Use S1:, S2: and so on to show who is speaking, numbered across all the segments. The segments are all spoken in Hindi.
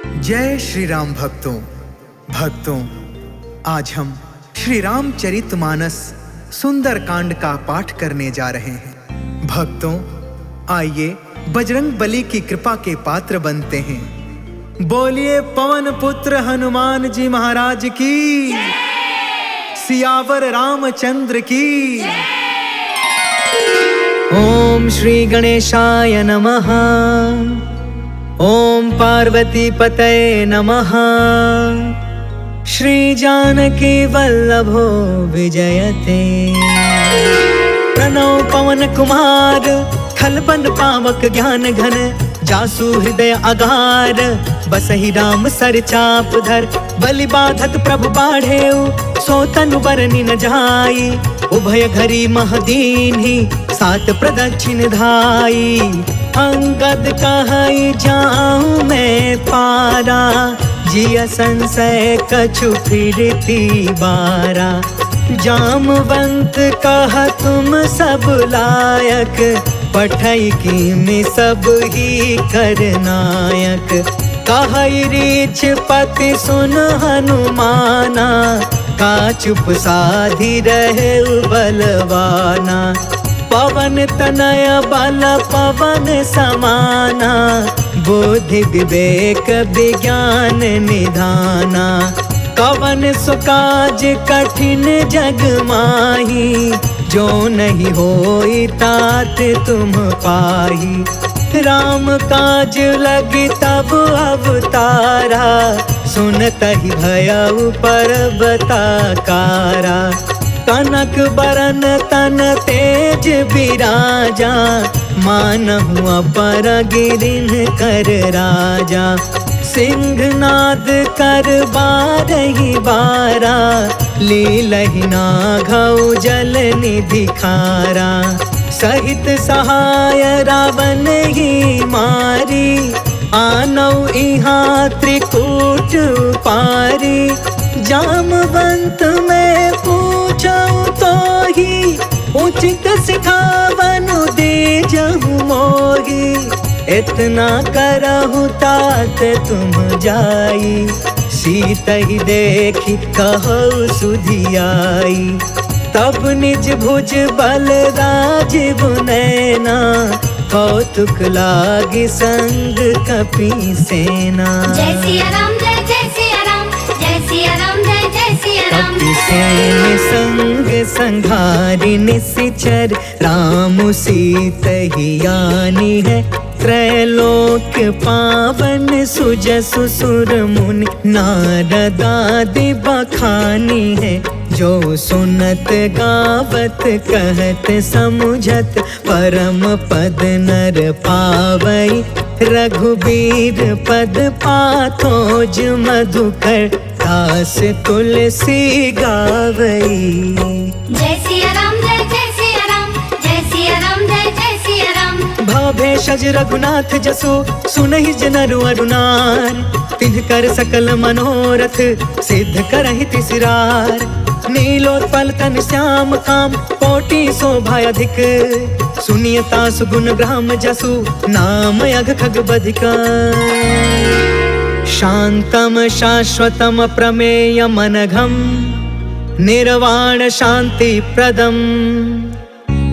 S1: जय श्री राम भक्तों, आज हम श्री रामचरितमानस सुंदर कांड का पाठ करने जा रहे हैं। भक्तों, आइए बजरंग बली की कृपा के पात्र बनते हैं। बोलिए पवन पुत्र हनुमान जी महाराज की, सियावर रामचंद्र की। ओम श्री गणेशाय नमः। ओम पार्वती पतये नमः। श्री जानकी वल्लभो विजयते। प्रणव पवन कुमार, खलबन पावक ज्ञान घन, जासु हृदय अगार, बसहि राम सर चाप धर। बलि बाधत प्रभु बाढ़ेउ, सो तनु बरनि न जाई। उभय घरी महदीन्हि, सात प्रदक्षिण धाई। अंगद कहई जाऊं मैं पारा, जिया संशय कछु फिरती बारा। जामवंत कहा तुम सब लायक, पठई की में सब ही करनायक। कहई रीछ पति सुन हनुमाना, का चुप साधी रहे बलवाना। पवन तनय बल पवन समाना, बुद्धि विवेक विज्ञान निधाना। कवन सुकाज कठिन जग माही, जो नहीं होई तात तुम पाही। राम काज लगी तब अवतारा, सुनतहि भयउ पर्वताकारा। कनक बरन तन तेज बिराजा, मानहु अपर गिरिन कर राजा। सिंहनाद कर बारहि बारा, लीलहि नाघउ जल निधि खारा। सहित सहाय रावण ही मारी, आनौ इहाँ त्रिकूट पारी। जामवंत में पूछऊं तो ही, उचित सिखावनु दीजहु मोही। इतना करहु तात तुम जाई, सीत ही देखी कहु सुधियाई। तब निज भुज बल राजीव नैना, कौतुक लागी संग कपि सेना।
S2: जय सिया राम, जय जय सिया राम, जय सिया राम, जय जय सिया राम।
S1: कपि सेन संग संघारि निशिचर, राम सीत ही आनी है। त्रैलोक पावन सुजसु सुर मुनि, नारद आदि बखानी है। जो सुनत गावत कहत समुझत, परम पद नर पावई। रघुबीर पद पाथोज मधुकर, दास तुलसी गावई।
S2: जय सिया राम, जय जय सिया राम, जय सिया राम, जय जय सिया राम।
S1: भवभेषज रघुनाथ जसु, सुनहि जनरु अरुनार। तिनकर सकल मनोरथ, सिद्ध करहि तिसरार। नीलोत्पल तन श्याम काम, कोटि शोभा अधिक। सुनियता सुगुण ग्राम जसु, नाम अघ खग बधिका। शांतम शाश्वतम प्रमेय मनघम, निर्वाण शांति प्रदम।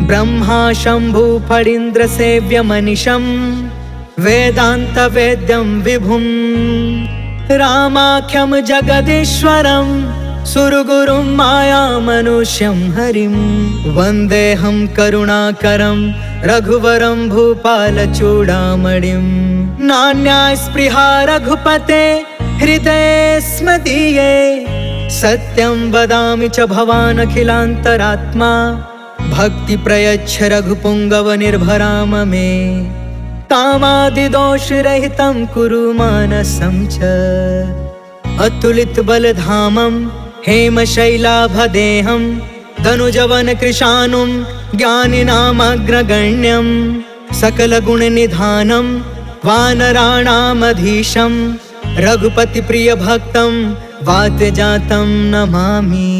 S1: ब्रह्मा शंभु फणीन्द्र सेव्य मनिषम, वेदांत वेद्यम विभुम। रामाख्यम जगदीश्वरम, सुरगुरुम माया मनुष्यम हरिम। वंदेहम करुणाकरम, रघुवरम भूपाल चूड़ामणिम। नान्या स्पृहा रघुपते, हृदये स्म दीये। सत्यं वदामि च भवान् अखिलान्तरात्मा, भक्ति प्रयच्छ रघुपुंगव निर्भराम मे। कामादि दोष रहितं कुरु मानसं च, अतुलित बलधामं हेम शैलाभदेहं। धनुजवन कृशानुं ज्ञानिनामग्रगण्यं, सकल गुण निधानं वानराणामधीशं। रघुपति प्रिय भक्तं वातजातं नमामि।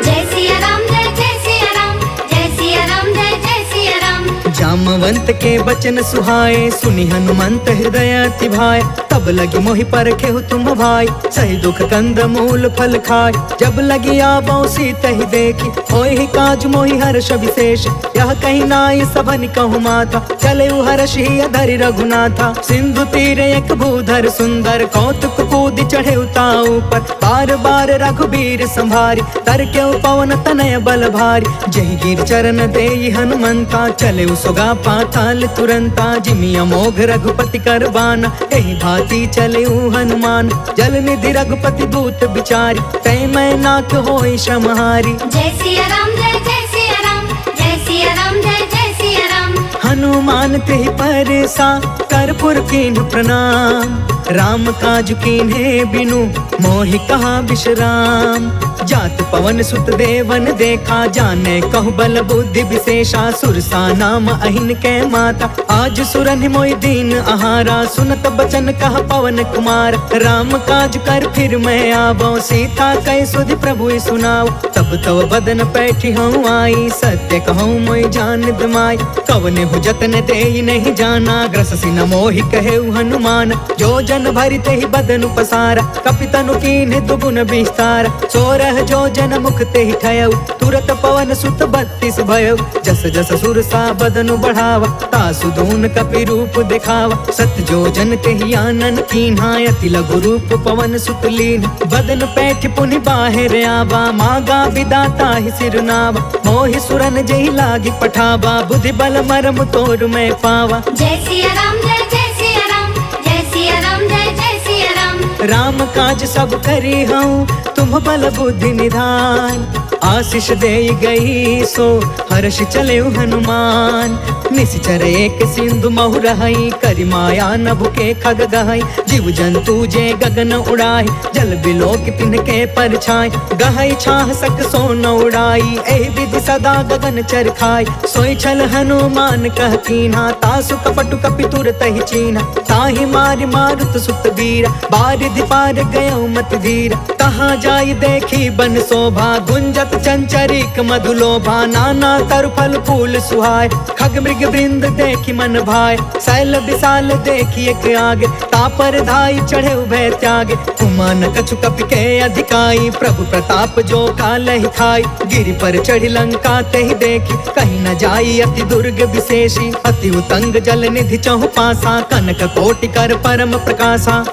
S2: जय सिया राम, जय जय सिया राम, जय सिया राम, जय जय सिया राम।
S1: जामवंत के बचन सुहाए, सुनि हनुमंत हृदय अति भाए। तब लगी मोहि परखे हो तुम भाई, सही दुख कंद मूल फल खाए। जब लगी आबो सीता ही देखी, होय ही काज मोहि हर्ष विशेष। यह कहीं नाई सबन कहु माता, चले हर्ष ही धरि रघुनाथा। सिंधु तीरे एक भूधर सुंदर, कौतुक कूद चढ़े उताऊ पर। बार बार रघुबीर संभारी, तर के पवन तनय बल भारी। जही गिर चरण देई हनुमंता, चले सुगा पाताल तुरंता। जिमि अमोघ रघुपति कर बाना, एहि भांति चले हनुमान। जल निधि रघुपति दूत बिचारी, तै मैं नाथ होई श्रमहारी।
S2: जय सिया राम जय जय सिया राम, जय सिया राम जय जय सिया राम।
S1: हनुमान तेहि परसा, कर्पूर कीन्ह प्रणाम। राम काज कीन्हे बिनु, मोहि कहा विश्राम। जात पवन सुत देवन देखा, जाने कहु बल बुद्धि विशेषा। सुरसा नाम अहिन के माता, आज सुरन मोहि दीन आहारा। सुनत बचन कहा पवन कुमार, राम काज कर फिर मैं आवो। सीता कह सुधि प्रभु सुनाओ, तब तव बदन पैठी हूँ आई। सत्य कहूँ मोहि जान दमाई, कवने हो जतन देई नहीं जाना। ग्रससि न मोहि कहे हनुमान, जो जन भरि तेहि बदन पसारा। कपितनु कीन्हे दुगुन विस्तार, सोरह जो जन मुख तेहि ठयउ। तुरत पवन सुत 32 भयउ, जस जस सुरसा बदनु बढ़ावा। तासु दून कपि रूप दिखावा, सत जो जन तेहि आनन कीन्हा। अति लघु रूप पवन सुत लीन, बदन पैठ पुनि बाहिर आवा। मागा विदाता ही सिरनावा, मोहि सुरन जेहि लागी पठावा। बुद्धि बल मरम तोर मैं पावा।
S2: जय सिया राम जय जय सिया राम, जय सिया राम जय जय सिया राम।
S1: राम काज सब करी हूँ, तुम बल बुद्धि निधान। आशीष दे गई सो, हर्ष चले हनुमान। निश्चर एक सिंधु महु रहई, करि माया नभ के खग गहई। जीव जंतु जे गगन उड़ाई, जल बिलोक तिनके परछाई। गहई छाह सक सो न उड़ाई, एहि विधि सदा गगन चर खाई। सोई छल हनुमान कह कीन्हा, तासु कपटु कपि तुरत ही चीन्हा। ताहि मारि मारुत सुत वीरा, बारिधि पार गयो मत धीरा। तहाँ जाई देखी बन शोभा, गुंजत चंचरिक मधुलोभा। नाना तरु फल फूल सुहाय, खग मृग वृंद देखी मन भाय। शैल विशाल देखी एक आगे, तापर धाई चढ़े उभय त्यागे। उमान कछु कपि के अधिकाई, प्रभु प्रताप जो कालहि खाई। गिरि पर चढ़ी लंका तेहि देखी, कहीं न जाई अति दुर्ग विशेषी। अति उतंग जल निधि चहु पासा, कनक कोटि कर परम प्रकाशा।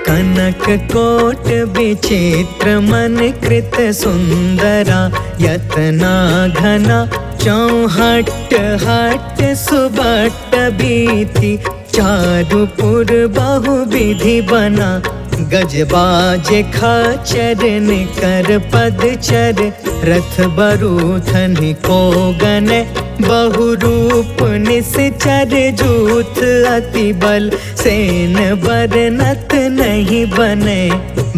S1: कनक कोट विचित्र मन कृत सुंदरा। यतना घना चौहट हट सुबट बीती। चारु पुर बहु विधि बना, गजबाज खचर निकर पदचर। रथ बरूथन को गन, बहु रूप निश्चर। जूथ अति बल, सेन बरनत नहीं बने।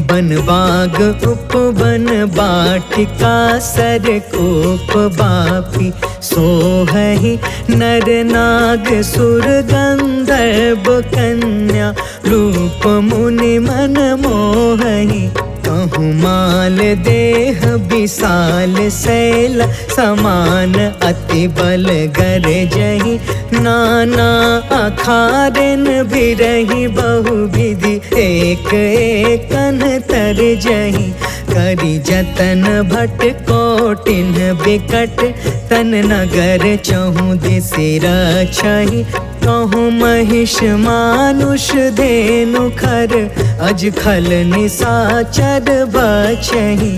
S1: बन बाग उपवन बाटिका, सर कोप बापी। सोहहि नर नाग सुर गंधर्व कन्या। रूप मुनि मन मोहहि, कहूँ माल देह विशाल। शैल समान अति बल गरजहि, नाना अखारन बिरहि। बहु विधि एक एकन तरजहि। करि जतन भट कोटिन बिकट, तन नगर चहु दिसि रक्षहि। कहूँ महिष मानुष धेनु खर, अज खल निसाचर बचहि।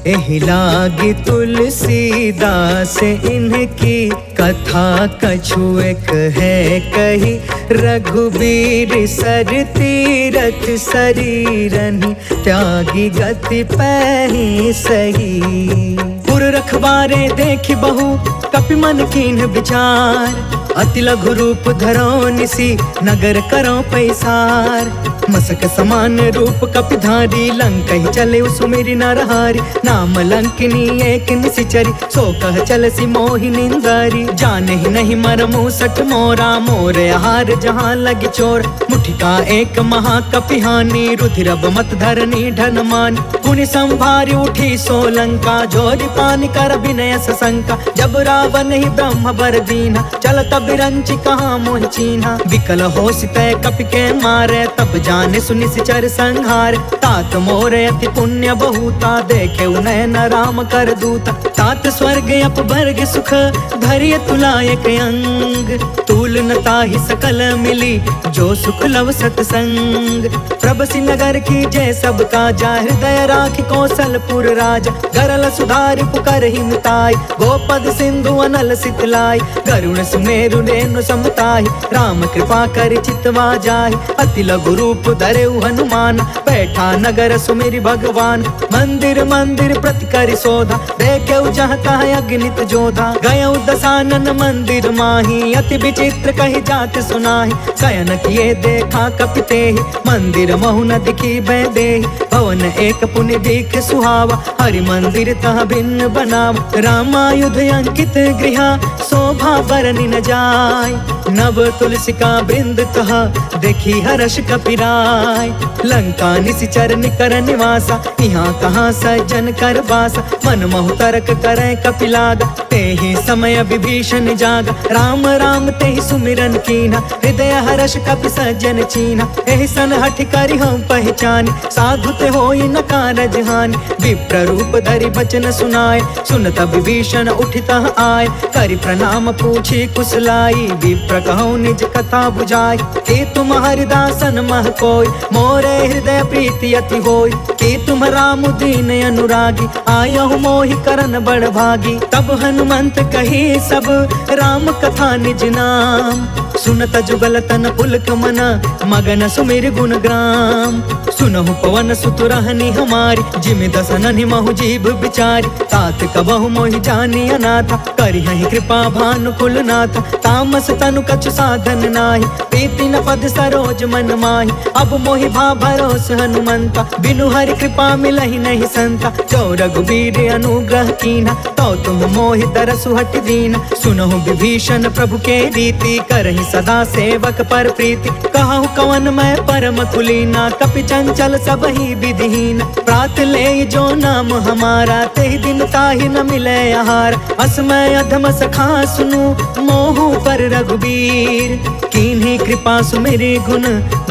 S1: एहि लागी तुलसीदास इनकी, कथा कछु एक है कही। रघुबीर सर तीरथ शरीरनि, त्यागी गति पैहि सही। पुर रखवारे देखि बहु, कपि मन कीन्ह विचार। अति लघु रूप धरो निसी, नगर करो पैसार। मसक समान रूप कपिधारी, लंकहि चले सुमिरि नरहारी। नाम लंकिनी एक निशिचरी, सो कह चलसि मोहि निंदारी। जाने ही नहीं मरमु सठ मोरा, मोर आहार जहाँ लगी चोर। मुठिका एक महाकपिहानी, रुधिरब मत धरनी ढन मानी। पुनि संभारी उठी सो लंका, जोरि पान मानि कर विनय सशंका। जब रावण ही ब्रह्म बर दीना, चलत बिरंची कहाँ मोहि चीन्हा। विकल हो सितय कपि के मारे, तब जाने सुनि सिचर संहार। तात मोरे अति पुण्य बहुता, देखे नयन राम कर दूता। तात स्वर्ग अपवर्ग सुख, धैर्य तुलायक अंग। तूल न ताहि सकल मिली, जो सुख लव सतसंग। प्रभसि नगर की जय सब काजा, हृदय राखि कौशलपुर राजा। गरल सुधारि पुकर ही मिताई, गोपद सिंधु अनल सितलाई। गरुण सुमेरु रेणु समताहि, राम कृपा कर चितवा जाहि। अति लघु रूप धरेउ हनुमान, बैठा नगर सुमिरि भगवान। मंदिर मंदिर प्रति करि शोधा, देखेउ जहाँ तहाँ अगणित जोधा। गयउ दसानन मंदिर माही, अति विचित्र कहि जात सुनाहि। शयन किए देखा कपि तेहि, मंदिर महु न दिखी भय देहि। भवन एक पुनि देख सुहावा, हरि मंदिर तह भिन्न बनावा। रामायुध अंकित गृहा, शोभा बरनि न जाय। नव तुलसिका बृंद तह, देखी हर्ष कपिराय। लंका निशिचर निकर निवासा, यहाँ कहाँ सज्जन कर बासा। मन महु तर्क करे कपिलागा, तेहि समय विभीषण जागा। राम राम तेहि सुमिरन कीन्हा, हृदय हर्ष कपि सज्जन चीन्हा। एहि सन हठि करि हम पहचानी, साधु ते होई न कारज हानि। विप्र रूप धरि बचन सुनाय, सुनत विभीषण उठितः आय। करि प्रणाम पूछी कुशलाई, विप्र कहूँ निज कथा बुझाई। कि तुम हरिदासन मह कोय, मोरे हृदय प्रीति अति होय। कि तुम राम दीन अनुरागी, आयहु मोहि करन बड़ भागी। तब हनुमंत कही सब, राम कथा निज नाम। सुनत जुगल तन पुलक मन, मगन सुमिर गुण ग्राम। सुनहु पवन सुत रहनी हमारी, जिमि दसननि महु जीभ बिचारी। तात कबहु मोहि जानी अनाथा, करिहहि कृपा भानु कुलनाथा। तामस तनु कछु साधन नाही, प्रीति न पद सरोज मन माही। अब मोहि भा भरोस हनुमंता, बिनु हरि कृपा मिलहि नहीं संता। जो रघुबीर अनुग्रह कीन्हा, तो तुम मोहि दरसु हटि दीन्हा। सुनहु विभीषण प्रभु के रीति, करहि सदा सेवक पर प्रीति। कहु कवन मैं परम कुलीना, कपि चंचल सब ही विधिहीन। प्रात ले जो नाम हमारा, तेहि दिन ताहि न मिले आहार। असमय अधम सखा सुनु, मोहु पर रघुबीर। कीन्ही कृपा सुमिरि गुण,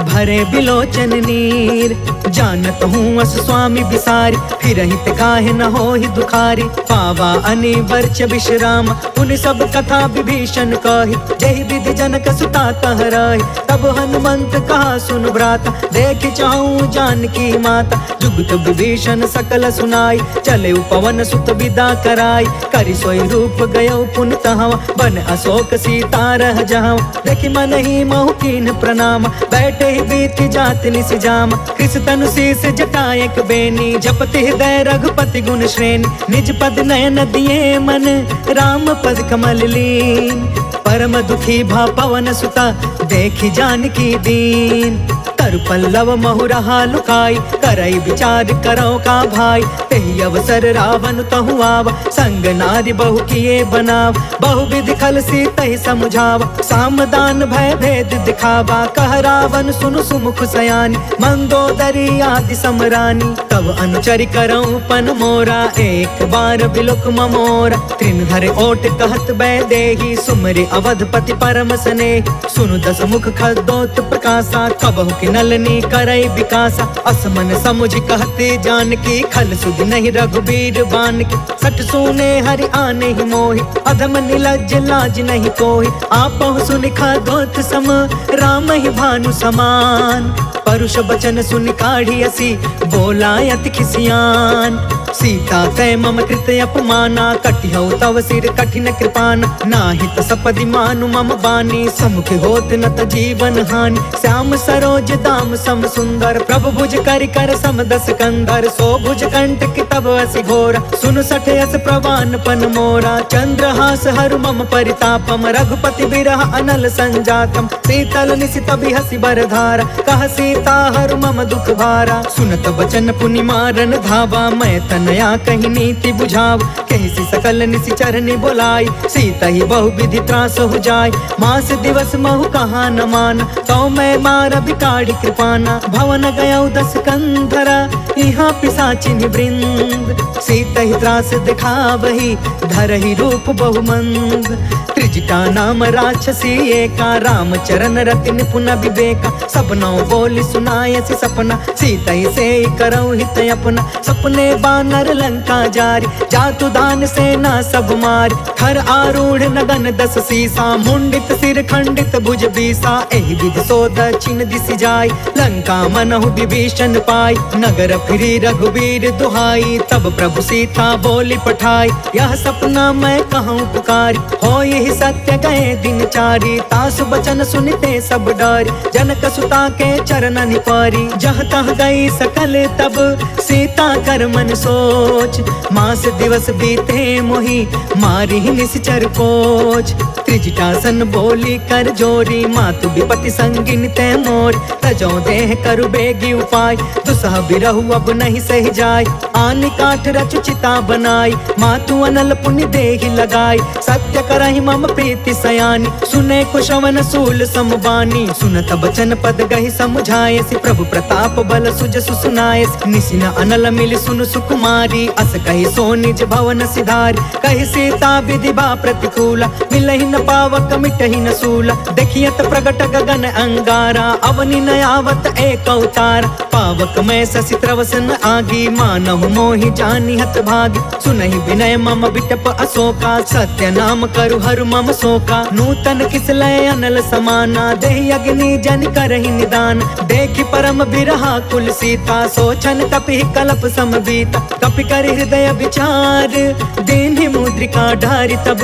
S1: भरे बिलोचन नीर। जानत हूँ अस स्वामी बिसारी, फिरहि ते काहे न होहि दुखारी। पावा अनिवर्च विश्राम, उन सब कथा विभीषण कही। जहि विधि जनक सुता तह रही, तब हनुमंत कहा सुन भ्राता। देख चाहूँ जानकी माता, जुगत विभीषण सकल सुनाई। चले पवन सुत विदा कराई, करि सोई रूप गयो पुन तहवा। बन अशोक सीता रह जहाँ, देखि मन ही महु कीन्ह प्रणाम। बैठे ही बीत जात निस जाम, कृष तनु शीस जटायक बेनी। जपति हृदय रघुपति गुण श्रेणी, निज पद नयन दिए मन, राम पद कमल लीन। परम दुखी भा पवन सुता, देखि जानकी दीन। तरु पल्लव महु रहा लुकाई, करई विचार करो का भाई। तेहि अवसर रावण तहु आवा, संग नारी बहु किए बनाव। बहु विधि खल सी तहि समुझावा, सामदान भय भेद दिखावा। कह रावण सुनु सुमुख सयानी, मंदोदरी आदि समरानी। तब अनुचरि करऊं पन मोरा, एक बार बिलुक ममोरा। त्रिन धरे ओट कहत बै देहि, सुमरि अवधपति परम स्नेही। सुनु दस मुख खदोत प्रकाशा, कबहु कि नलनी करई विकासा। असमन समुझ कहते जानकी, खल सुध नहीं रघुबीर बानकी। सठ सुने हरि आने ही मोहि, अधम निलज्ज लाज नहीं कोहि। आपहु सुनि खदोत सम, राम ही भानु समान। परुष बचन सुनि काढ़ी असी, बोला अति खिसियान। सीता तय मम कृत अपमाना, कटिहउ तव सिर कठिन कृपान। नाहित सपदि मानु मम बानी, समुख होत न त जीवन हानि। श्याम सरोज दाम सम सुंदर, प्रभु भुज करि कर सम दस कंधर। सो भुज कंटक तब असि घोरा, सुन सठ यस प्रवान पन मोरा। चंद्रहास हरु मम परितापम, रघुपति बिरह अनल संजातम। शीतल निशित बिहसि बरधारा, कह सीता हरु मम दुख भारा। सुनत बचन पुनि मारन धावा, मैं तन
S3: नया कही नीति बुझाव, कैसी सकल निशिचरनि बोलाई, सीता ही बहु विधि त्रास हो जाय, मास दिवस महु कहा न मान, तो मैं मार बिकाड़ी कृपाना, भवन गया 10 कंधरा, यहाँ पिशाचिनि वृंद, सीता ही त्रास दिखावही, धरहि रूप बहुमंद, त्रिजटा नाम राक्षसी एका, राम चरण रति निपुण विवेका, सपनों बोली सुनायसी सपना, सीता ही से करऊ हित अपना, सपने बानर लंका जारी, जातु दान सेना सब मारी, खर आरूढ़ नगन 10 सीसा, मुंडित सिर खंडित भुज बीसा, एहि विधि सो दक्षिण दिशि जाय, लंका मनहु विभीषण पाई, नगर फिरी रघुवीर दुहाई, तब प्रभु सीता बोली पठाई, यह सपना मैं कहूँ पुकारी, हो यही सत्य गए दिन चारी, तासु बचन सुनते सब डरी, जनक सुता के चरण निपारी, जह तह गई सकल तब सीता कर मन सोच, मास दिवस बीते मोहि मारी निश्चर कोच, त्रिजटासन बोली कर जोरी, मातु विपति संगिन ते मोर, तजो देह करु बेगी उपाय, दुसह बिरहु अब नहीं सही जाय, आन काठ रचु चिता बनाई, मातु अनल पुण्य देहि लगाई, सत्य करहि मम प्रीति सयानी, सुने कुशवन सूल समबानी, सुनत बचन पद गहि समुझाय, प्रभु प्रताप बल सुज सुनाय, निसिन अनल मिल सुन सुकुमारी, अस कहि सो निज भवन सिधारी, कहि सीता विधि बा प्रतिकूला, मिलहि न पावक मिटहि न सूला, देखियत प्रगट गगन अंगारा, अवनि न आवत एक अवतार, पावक मैं शशि त्रवसन आगी, मानहु मोहि जानि हत भागी, सुनहि विनय मम बिटप अशोका, सत्य नाम करु हरु मम शोका, नूतन किसलय अनल समाना, देहि अग्नि जन करहि निदान, देखि परम बिरहा कुल सीता, सोचन कपि कलप समबीता, कपि कर हृदय विचार, दीन्हि मुद्रिका ढारि तब,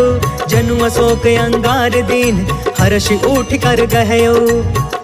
S3: जनु अशोक अंगार दीन, हर्ष उठ कर गहयो,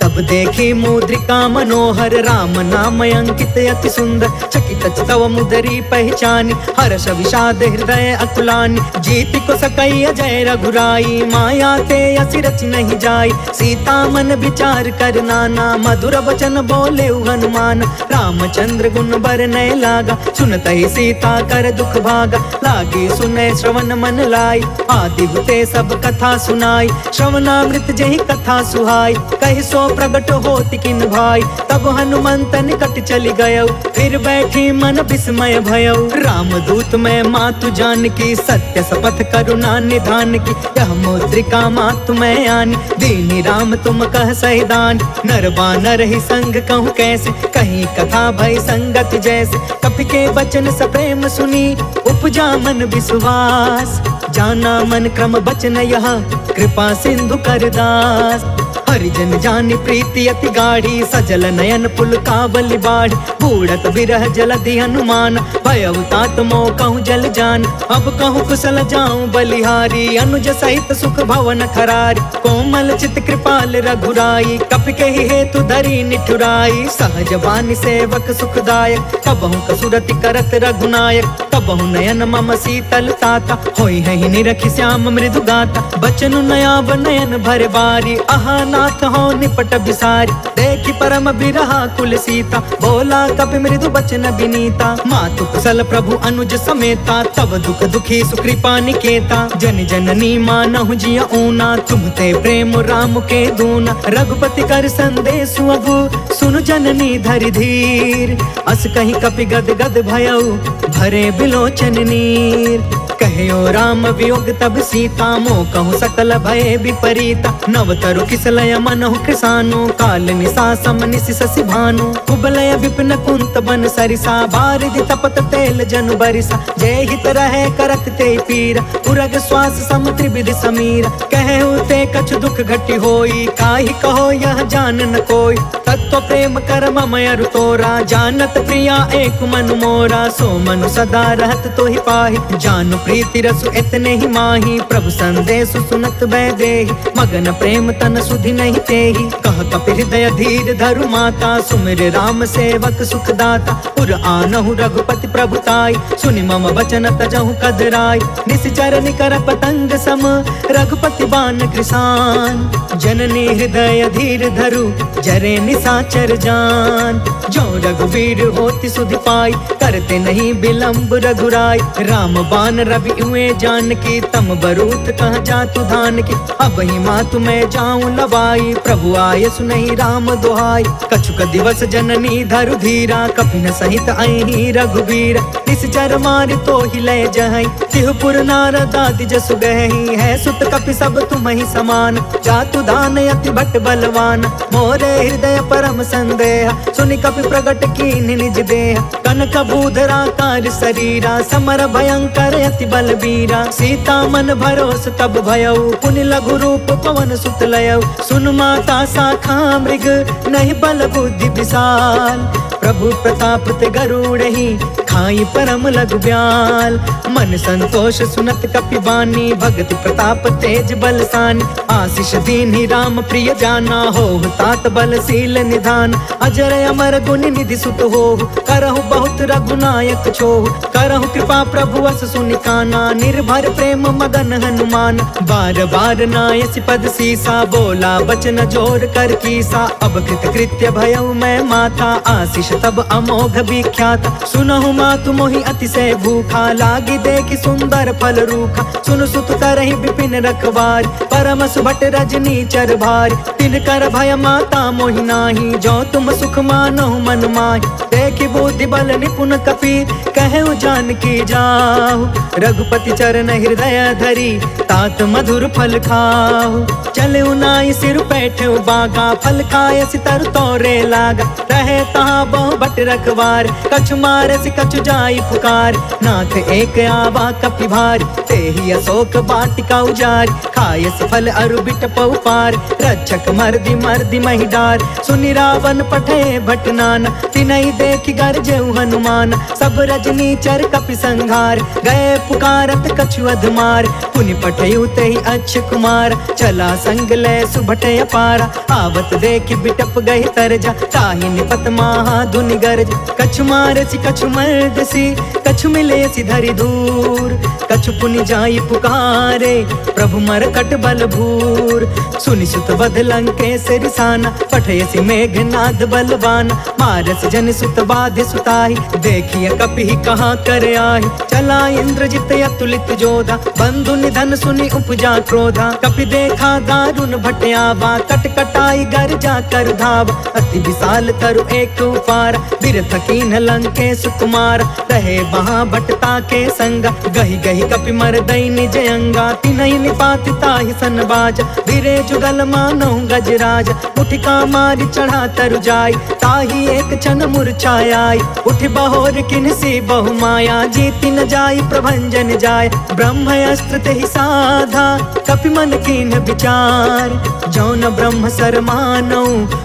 S3: तब देखी मुद्रिका मनोहर, राम नाम अंकित अति सुंदर, चकित तव मुदरी पहचानी, हर्ष विषाद हृदय अकुलानी, जीति को सकई अजय रघुराई, माया ते असि रचि नहीं जाई, सीता मन विचार कर नाना, मधुर वचन बोले हनुमान, रामचंद्र गुण बरनय लागा, सुनत ही सीता कर दुख भागा, लागी सुने श्रवण मन लाई, आदि हुते सब कथा सुनाई, श्रवणामृत जहि कथा सुहाई, कहि सो प्रगट होति किन भाई, तब हनुमंत निकट चली गयो, फिर बैठी मन विस्मय भयो, रामदूत मैं मातु जान की, सत्य शपथ करुणा निधान की, यह मुद्रिका मातु मैं आनी, दीनी राम तुम कह सहिदान, नर बानर ही संग कहूँ कैसे, कहीं कथा भई संगत जैसे, कपि के बचन सप्रेम सुनी, उपजा मन विश्वास, जाना मन क्रम बचन यह, कृपा सिंधु कर दास, हरिजन जानि प्रीति अति गाढ़ी, सजल नयन पुल कावली बाढ़, बूढ़त बिरह जलधि हनुमान, भयउ तात मोह कहूँ जल जान, अब कहूँ कुशल जाऊं बलिहारी, अनुज सहित सुख भवन खरारी, कोमल चित कृपाल रघुराई, कपि कहि हेतु धरी निठुराई, सहज बानी सेवक सुखदायक, कबहु कसुरति करत रघुनायक, कबहु नयन मम शीतल ताता, होई है निरखि श्याम मृदु गाता, बचनु नयाव नयन भर बारी, आहा नाथ हो निपट बिसारी, देखि परम बिरहा कुल सीता, बोला कपि मृदु बचन बिनीता, मातु कुशल प्रभु अनुज समेता, तब दुख दुखी सुकृपा निकेता, जन जननी मानहु जिया ऊना, तुम ते प्रेम राम के दूना, रघुपति कर संदेश अबु, सुनु जननी धरि धीर, अस कहीं कपि गद गद भयउ, भरे बिलोचन नीर, कहो राम वियोग तब सीता, मोह कहूँ सकल भय विपरीता, नवतरु किसलय मनहु कृसानु, काल निशा सम निशि शशि भानु, कुबलय विपिन कुंत बन सरिसा, बारिधि तपत तेल जनु बरिसा, जय हित रहे करत ते पीरा, उरग श्वास सम त्रिविधि समीरा, कहु ते कछु दुख घटी होई, काहि कहो यह जान न कोई, तत्व प्रेम कर मम अरु तोरा, जानत प्रिया एक मनु मोरा, सो मनु सदा रहत तो ही पाहि, जानु प्रीति रसु इतने ही माही, प्रभु संदेश सुनत बैदेहि, मगन प्रेम तन सुधि नहीं तेहि, कह कपि हृदय धीर धरु माता, सुमिर राम सेवक सुखदाता, पुर आनहु रघुपति प्रभुताई, सुनि मम वचन तजहु कदराई, निश्चर निकर पतंग सम, रघुपति बान कृसान, जननी हृदय धीर धरु, जरे निस निशाचर जान। जो रघुवीर होती सुधि पाई, करते नहीं विलंब रघुराई। राम बान रवि हुए जानकी, तम बरूथ कह जातु धान की। अब ही मातु मैं जाऊं लवाई, प्रभु आय सुनहि राम दुहाई। कछुक दिवस जननी धरु धीरा, कपिन सहित अहि रघुवीर। निश्चर मारि तो ही लय जहई, तिहुपुर नारद आदि जसु गहई। है सुत कपि सब तुम ही समान, जातु दान अति भट बलवान। मोरे हृदय परम संदेह, सुनि कपि प्रगट कीन निज देह। कनक बूधराकार शरीरा, समर भयंकर अति बलबीरा। सीता मन भरोस तब भयउ, पुनि लघु रूप पवन सुत लयउ। सुन माता शाखा मृग, नहीं बल बुद्धि विशाल। प्रभु प्रताप ते गरुड़हि, खाई परम लघु ब्याल। मन संतोष सुनत कपि बानी, भगति प्रताप तेज बलसानी। आशीष दीन्हि राम प्रिय जाना, होहु तात बलशील निधान। अजर अमर गुण निधि सुत होहु, करहु बहुत रघुनायक छोहु। करहु कृपा प्रभु अस सुनि काना, निर्भर प्रेम मदन हनुमान। बार बार नायसि पद सीसा, बोला बचन जोर कर कीसा। अब कृत कृत्य भयउ मैं माता, आशीष तब अमोघ विख्यात। सुनहु मातु मोहि अतिशय भूखा, लागी देखि सुंदर फल रूखा। सुन सुत करहि विपिन रखवार, परम सुभट रजनी चर भार। तिन कर भय माता मोहि नाही, जो तुम सुख मानहु मन माहि। देखि बुद्धि बल निपुण कपि, कहु जानकी जाहु। रघुपति चरण हृदय धरी, तात मधुर फल खाहु। चलउ नाई सिर बैठउ बागा, फल खायसि तरु तोरे लागा। रहे तहाँ बहु भट रखवार, कछु मारसि कछु जाई पुकार। नाथ एक आवा कपि भार, तेहि अशोक वाटिका उजारी। खायसि फल अरु बिटपउ पार, रक्षक मर्दि मर्दि महि डार। सुनि रावण पठे भट नाना, तिनहि देखि गरजेउ हनुमान। सब रजनी चर कपि संघार, गए पुकारत कछु अधमार। पुनि पठेउ तेहि अक्ष कुमार, चला संग लय सुभट अपारा। आवत देखि बिटप गहि तरजा, ताहि निपत महा धुनि गरज। कछु मारसि कछु मर्दसि, कछु मिलेसि धरि दूर। कछु पुनि जाई पुकारे, प्रभु मरकट बल भूर। सुनि सुत वध लंकेश रिसाना, पठयसि मेघनाद बलवान। मारस जन सुत बाधि सुताहि, देखिय कपि कहाँ कर आहि। चला इंद्रजित अतुलित जोधा, बंधु निधन सुनि उपजा क्रोधा। कपि देखा दारुण भट आवा, कट कटाई गर जा कर धावा। अति विशाल तरु एक उपार, बिरथ कीन्ह लंकेश कुमार। रहे वहाँ भटता के संगा, गहि गहि कपि मरदई निज अंगा। तिनहि निपाति ताहि सन बाजा, धीरे जुगल मानहु गजराज। उठिका मारि चढ़ा तरु जाई, ताहि एक क्षण मूर्छाई। उठि बहोर किन्हसी बहु माया, जीति न जाई प्रभंजन जाय। ब्रह्म अस्त्र तेहि साधा, कपि मन कीन्ह विचार। जौन ब्रह्म सर मानौ,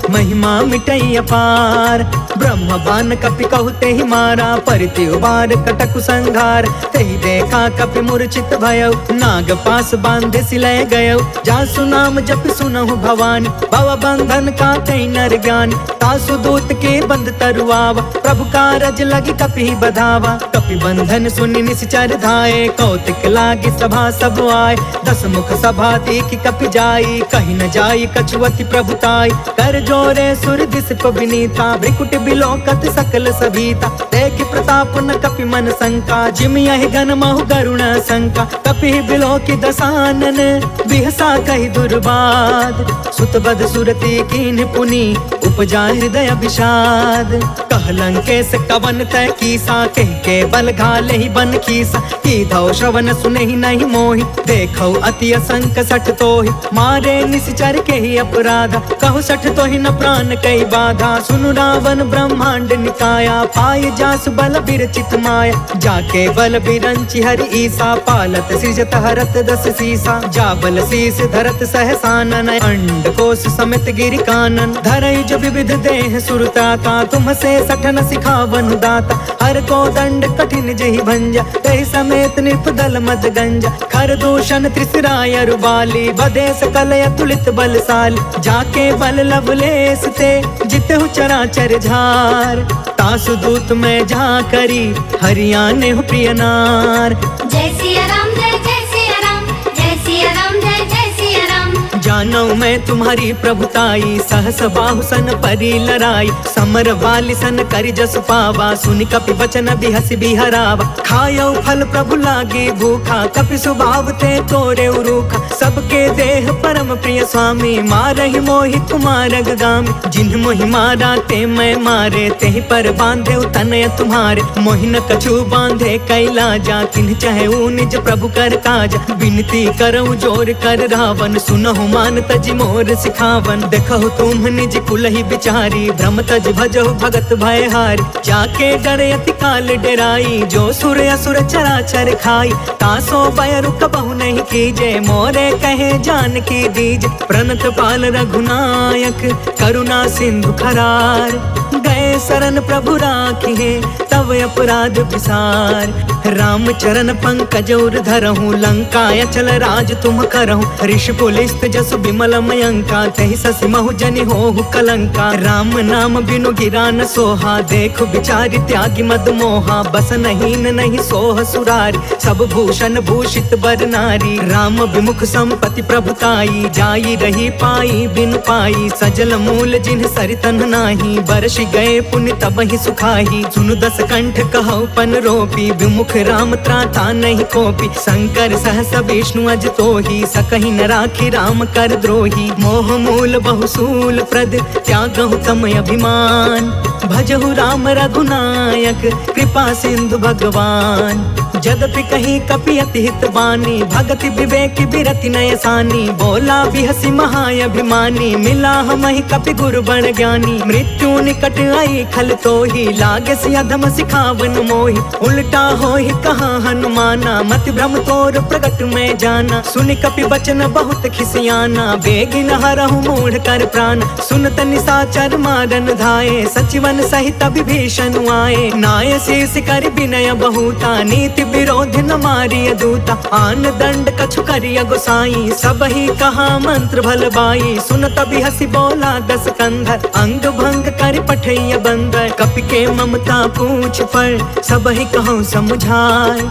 S3: महिमा मिटई अपार। ब्रह्म बान कपि कहु तेहि मारा, परिति उबार कटकु संघार। तेहि देखा कपि मूर्छित भयउ, नाग पास बांधे सिलय गयउ। जासु नाम जपि सुनहु भवानी, भव बंधन काटै नर ज्ञानी। तासु दूत के बंद तरुआवा, प्रभु कारज लगी कपि बधावा। कपि बंधन सुनि निश्चर धाये, कौतिक लागी सभा सब आए। दस मुख सभा देखि कपि जाई, कहि न जाई कछु अति प्रभुताई। कर जोरे सुर दिस विनीता, भ्रिकुट बिलोकत सकल सभीता। देखि प्रताप न कपि मन शंका, जिमि यहि गन महु गरुण शंका। कपि बिलोकि दसानन, बिहसा कहि दुर्बाद। सुतबद सुरति कीन्ह पुनि, उपजा हृदय विषाद। कह लंकेश कवन तय कीसा, कहि के बल घाले ही बन खीसा। कीधौ श्रवण सुनहि नहीं मोहि, देखौ अति असंक सठ तोहि। मारे निश्चर के ही अपराधा, कहु सठ तोहि न प्राण कई बाधा। सुनु रावण ब्रह्मांड निकाया, पाय जासु बल बिरचित माया। जाके बल बिरंचि हरि ईसा, पालत सृजत हरत दस सीसा। जा बल शीस धरत सहसानन, अंड कोश समेत गिरि कानन। धरई जो विविध देह सुरताता, तुम से सठन सिखावन दाता। हर को दंड कठिन जहि भंजा, तहि समेत निर्पदल मद गंजा। खर दूषण त्रिसराय रुबाली, बधे सकल अतुलित बलशाली। जाके बल लवलेस ते, जितहु चराचर झार। तासु दूत में जा करी, हरियाणे हो प्रिय नार।
S2: जय सिया राम, जय जय सिया राम, जय सिया राम, जय जय सिया राम।
S3: जानो मैं तुम्हारी प्रभुताई, सहस बाहु सन परी लराई, समर वाली सन करि जसु पावा, सुनि कपि बचन बिहसि बिहरावा। खायो फल प्रभु लागे भूखा, कपि स्वभाव ते तोरे उरूखा, सबके देह परम प्रिय स्वामी, मारहि मोहि कुमार अगगामी। जिन्ह मोहि मारा ते मैं मारे, तेहि पर बांधे तनय तुम्हारे, मोहि न कछु बांधे कैलाजा, तिन्ह चाहे निज प्रभु कर काज। विनती करऊँ जोर कर रावण, सुनहु मान तज मोर सिखावन। देखहु तुम निज कुलहि बिचारी, भ्रम तज भजहु भगत भयहारी। जाके डरे अति काल डेराई, जो सुर असुर चराचर खाई। तासो भय रुक बहु नहीं कीजे, मोरे कहे जानकी दीज। प्रणत पाल रघुनायक, करुणा सिंधु खरार, गए शरण प्रभु राखिए, तब अपराध विसार। राम चरण पंकज उर धरहूँ, लंका अचल राज तुम करहूँ। ऋषि पुलिस्त जस बिमल मयंका, तहि ससि महु जनि होहु कलंका। राम नाम बिनु गिरा न सोहा, देख बिचारी त्यागी मद मोहा। बस नहीं सोह सुरारी, सब भूषण भूषित बर नारी। राम विमुख संपत्ति प्रभुताई, जाई रही पाई बिनु पाई। सजल मूल जिन्ह सरितन नाही, बरसि गए पुण्य तबहि सुखाही। सुनु दस कंठ कहौ पन रोपी, विमुख राम त्राता नहीं कोपी। शंकर सहस विष्णु अज तोही, सकहि न राखी राम कर द्रोही। मोह मूल बहुसूल प्रद, त्यागहु तम अभिमान। भजहु राम रघुनायक, कृपा सिंधु भगवान। जदपि कहीं कपि अति हित बानी, भगति विवेक बिरति नय सानी। बोला बिहसि महाअभिमानी, मिला हमहि कपि गुरु बड़ ज्ञानी। मृत्यु निकट आई खल तोही, लागे सि अधम सिखावन मोही। उल्टा होहि कहा हनुमाना, मति भ्रम तोर प्रगट में जाना। सुनि कपि बचन बहुत खिसियाना, बेगिन हरहु मूढ़ कर प्राण। सुनत निशाचर मारन धाये, सचिवन सहित विभीषण आए। नाय शीस कर विनय बहुता, नीति विरोध न मारिय दूता। आन दंड कछु करिय गोसाई, सबहि कहा मंत्र भल बाई। सुनत बिहसि बोला दस कंधर, अंग भंग कर पठैय बंदर। कपि के ममता पूछ पर, सबहि कहूँ समुझाय।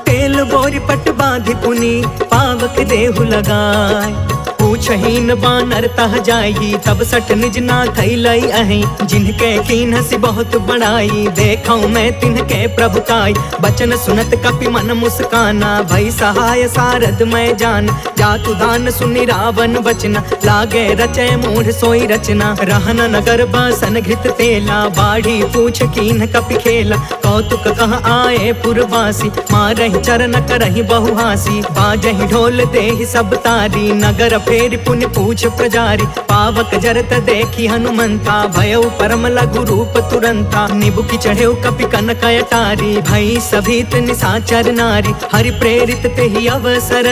S3: तेल बोरि पट बाँधि पुनि, पावक देहु लगाय। पूछहीन बानर तह जाई, तब सठ निज ना थैलई अहि। जिनके कीन्हसि बहुत बड़ाई, देखऊँ मैं तिनके प्रभुताई। बचन सुनत कपि मन मुस्काना, भई सहाय सारद मैं जान। जातु दान सुनि रावण बचना, लागे रचय मूढ़ सोई रचना। रहन नगर बसन घृत तेला, बाढ़ी पूछ कीन्ह कपि खेला। कौतुक कह आए पुरवासी, मारहि चरण करहि बहुहासी। बाजहि ढोल देहि सब तारी, नगर फेर पुण्य पूछ प्रजारी। पावक जरत देखी हनुमंता, भयउ परम लघु रूप तुरंता। निबुकि चढ़ेउ कपि कनक अटारी, भई सभीत निशाचर नारी। हरि प्रेरित तेहि अवसर,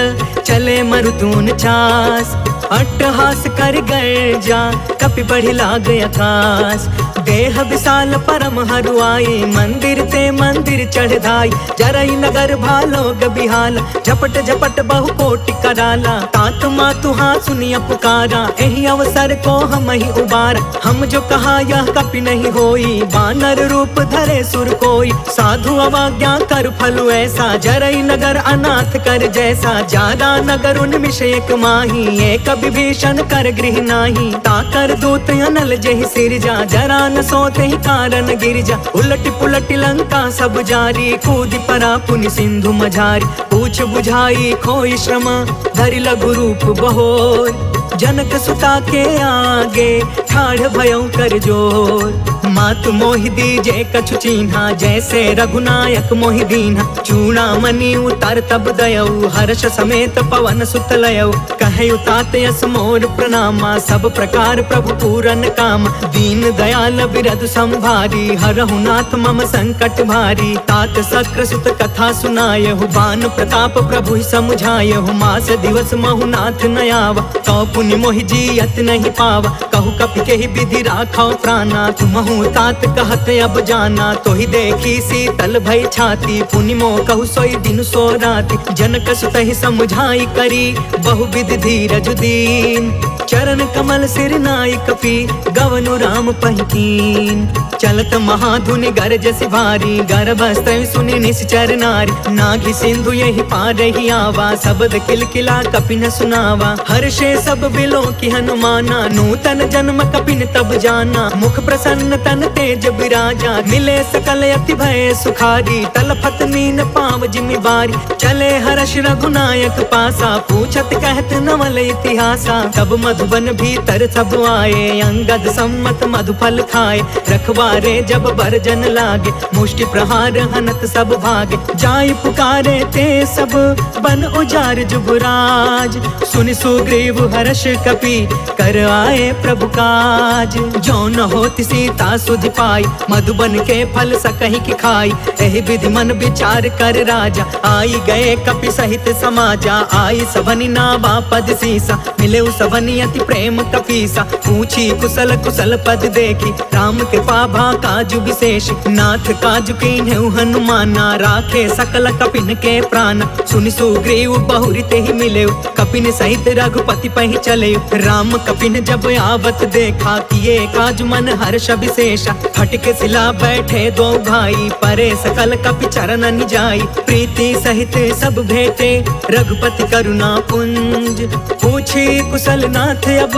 S3: चले मरुतून चास। अट्टहास कर गर्जा, कपि बढ़ि लाग आकाश। देह विशाल परम हरुआई, मंदिर ते मंदिर चढ़ धाई। जरई नगर भालोग बिहाला, झपट झपट बहु कोटि कराला। तात मातु हाँ सुनिया पुकारा, एहि अवसर को हम ही उबारा। हम जो कहा यह कपि नहीं होई, बानर रूप धरे सुर कोई। साधु अवज्ञा कर फलु ऐसा, जरई नगर अनाथ कर जैसा। जादा नगर उन्मिष एक माही, एक विभीषण कर गृह नाही। ताकर दूत अनल जेहि सिरजा, जरा न सोते ही कारण गिरजा। उलट पुलट लंका सब जारी, कूदि परा पुनि सिंधु मझारी। पूछ बुझाई खोई श्रम, धरि लघु रूप बहोर। जनक सुता के आगे, ठाढ़ भयउ कर जोर। मातु मोहि दीजे कछु चीन्हा, जैसे रघुनायक मोहि दीन्हा। चूड़ामणि उतार तब दयऊ, हर्ष समेत पवन सुत लयऊ। कहयु तात यस मोर प्रणामा, सब प्रकार प्रभु पूरन काम। दीन दयाल बिरधु संभारी, हरहु नाथ मम संकट भारी। तात शक्र सुत कथा सुनायहु, बान प्रताप प्रभु समुझायहु। मास दिवस महु नाथ न आवा, कौ पुनि मोहि जियत नहीं पावा। कहु कपि केहि विधि राखौ प्राणा, तुमहु तात कहत अब जाना। तोहि देखी शीतल भई छाती, पुनि मोह कहु सोई दिन सो राति। जनक सुतहि समुझाई करी, बहुविधि धीरज दीन। चरण कमल सिर नाई कपि, गवनु राम पहिकीन। चलत महाधुनि गरजसि भारी, गर्भस्त्र सुनि निश्चर नारी। नाघि सिंधु यही पारहि आवा, शब्द किलकिला कपि न सुनावा। हर्षे सब बिलो की हनुमाना। नूतन जन्म कपिन तब जाना, मुख प्रसन्न तन तेज बिराजा। मिले सकल अति भय सुखारी, तलफत मीन पाव जिमि बारी। चले हर्ष रघुनायक पासा, पूछत कहत नवल इतिहासा। तब मधुबन भीतर सब आए, अंगद सम्मत मधुफल खाए। रखवारे जब बरजन लागे, मुष्टि प्रहार हनत सब भागे। जाय पुकारे ते सब, बन उजार जुबराज। सुनि सुग्रीव हर्ष कपि, कर आए प्रभु काज। जो न होति सीता सुधि पाई, मधुबन के फल सकहि की खाई। एहि विधि मन विचार कर राजा, आई गए कपि सहित समाजा। आई सबनि नावा पद सीसा, मिले सबनि अति प्रेम कपीसा। पूछी कुशल कुशल पद देखी, राम कृपा भा काजु विशेष। नाथ काजु कीन्हु हनुमाना, राखे सकल कपिन के प्राण। सुनि सुग्रीव बहुरी तेहि मिले, कपिन सहित रघुपति पहि चले। राम कपिन जब आवत देखा, किए काज मन हर्ष विशेषा। फटके सिला बैठे दो भाई, परे सकल कपि चरण जाई। प्रीति सहित सब भेटे, रघुपति करुणा पुंज। पूछी कुशल नाथ अब,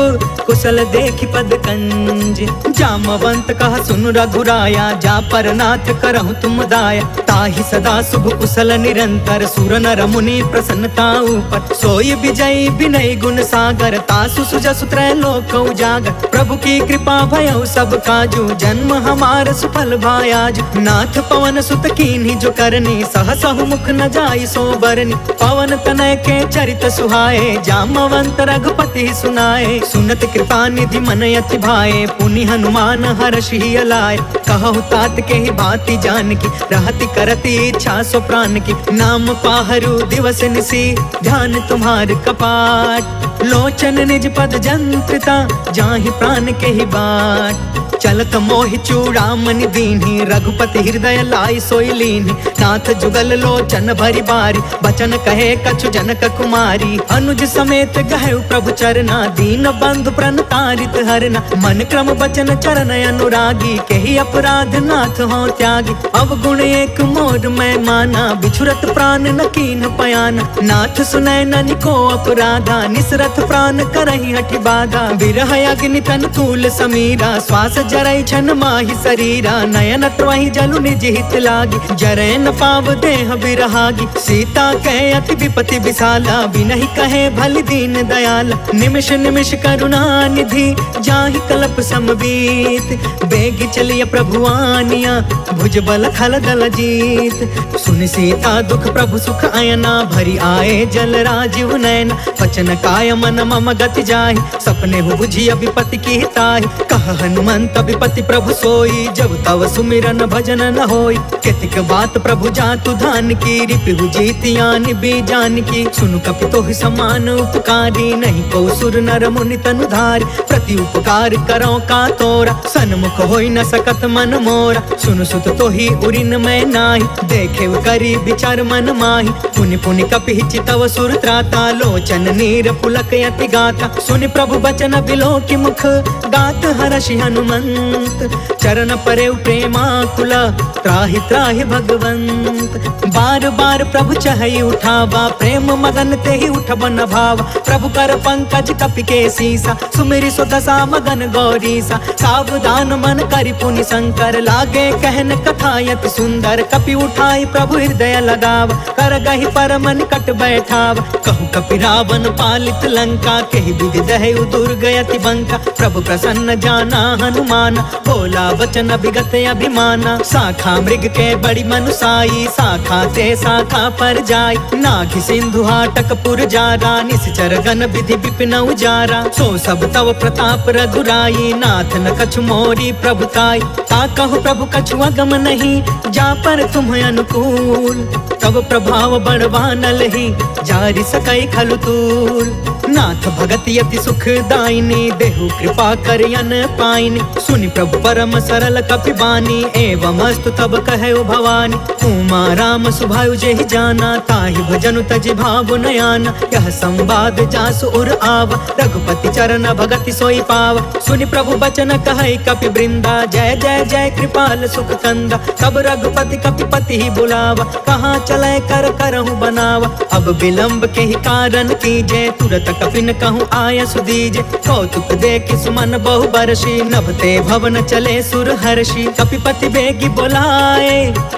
S3: कुशल देखि पद कंज। जामवंत कहा सुन रघुराया, जा पर नाथ करहु तुम दाया। ताहि सदा शुभ कुशल निरंतर, सुर नर मुनि प्रसन्नता ऊपर। सोई विजयी विनय गुण सागर, तासु सुजसु त्रैलोक उजागर। प्रभु की कृपा भयउ सब काजू, जन्म हमार सुफल भायाज। नाथ पवन सुत कीन्ही जो करनी, सहसहु मुख न जाई सो बरनी। पवन तनय के चरित सुहाए, जामवंत रघुपति सुनाए। सुनत कृपा निधि मन अति भाए, पुनि हनुमान हर्षि अलाय। कहु तात के ही भांति जान की, रहति करति इच्छा सो प्राण की। नाम पाहरु दिवस निसी, ध्यान तुम्हार कपाट। लोचन निज पद जंत्रिता, जाहि प्राण के ही बाट। चलत मोहि चूड़ामणि दीन्ही, रघुपति हृदय लाई सोई लीन्ही। नाथ जुगल लोचन भरी बारी, बचन कहे कछु जनक कुमारी। अनुज समेत गहु प्रभु चरना, दीन बंधु प्रणतारित हरना। मन क्रम बचन चरण अनुरागी, केहि अपराध नाथ हो त्यागी। अवगुण एक मोर मैं माना, बिछुरत प्राण न कीन्ह पयाना। नाथ सुनय ननि को अपराधा, निसरत प्राण करहि हठि बाधा। विरह अग्नि तन तूल समीरा, श्वास जरई छन माहि शरीरा। नयन त्रहि जलु निज हित लागी, जरै न पाव देह बिरहागी। सीता कहे अति विपति विशाला, बिनहि कहे भलि दीन दयाला। निमिष निमिष करुणा निधि, जाहि कल्प समबीत। बेगी चलिय प्रभु आनिया, भुज बल खल दल जीत। सुन सीता दुख प्रभु सुख अयना, भरी आए जल राजीव नयना। वचन काय मन मम गति जाहि, सपने हो बुझिय विपति की ताहि। कह हनुमंत विपति प्रभु सोई, जब तव सुमिरन भजन न होई। केतिक बात प्रभु जातु धान की, रिपु जीतियानि बीजान की। सुनु कपि तोहि समान उपकारी, नहीं को सुर नर मुनि तनु धारी। प्रति उपकार करो का तोरा, सन्मुख होई न सकत मन मोरा। सुनु सुत तोहि उरिन मैं नाही, देखे करी विचार मन माही। पुनि पुनि कपि चितव सुर त्राता, लोचन नीर पुलक यति गाता। सुनि प्रभु बचन बिलो की मुख, गात हर्षि हनुमंत। चरण परे प्रेमाकुला, त्राहि त्राहि भगवंत। बार बार प्रभु चहई उठावा, प्रेम मगन तेहि उठब न भावा। प्रभु कर पंकज कपि के सीसा, सुमिरि सो दशा मगन गौरीसा। सावधान मन करि पुनि शंकर, लागे कहन कथा यति सुंदर। कपि उठाई प्रभु हृदय लगावा, कर गहि परम निकट बैठावा। कहु कपि रावण पालित लंका, केहि विधि दहु दुर्ग यति बंका। प्रभु प्रसन्न जाना हनुमाना, बोला वचन विगत अभिमाना। शाखा मृग के बड़ी मनुसाई, शाखा ते शाखा पर जाई। नाघि सिंधु हाटक पुर जारा, निश्चर गण विधि विपिन उजारा। सो सब तव प्रताप रघुराई, नाथ न कछु मोरी प्रभुताई। ता कहु प्रभु कछु अगम नहीं, जा पर तुम अनुकूल। तब प्रभाव बड़वानल ही, जारि सकई खलु तूल। नाथ भगति यति सुख दायिनी, देहु कृपा करियन पाइनी। सुनि प्रभु परम सरल कपि बानी, एवं अस्तु तब कहु भवानी। उमा राम सुभायु जेहि जाना, ताहि भजनु तजि भाव नयाना। यह संवाद जासु उर आवा, रघुपति चरण भगति सोई पावा। सुनि प्रभु बचन कहै कपि वृंदा, जय जय जय कृपाल सुख कंदा। तब रघुपति कपिपति ही बुलावा, कहाँ चले कर करहु बनावा। अब विलंब के ही कारण कीजे, तुरत कपिन कहूँ आय सुदीजे, कौतुक देखि सुमन बहु बरसी, नभते भवन चले सुर हर्षि। कपिपति बेगी बोलाए,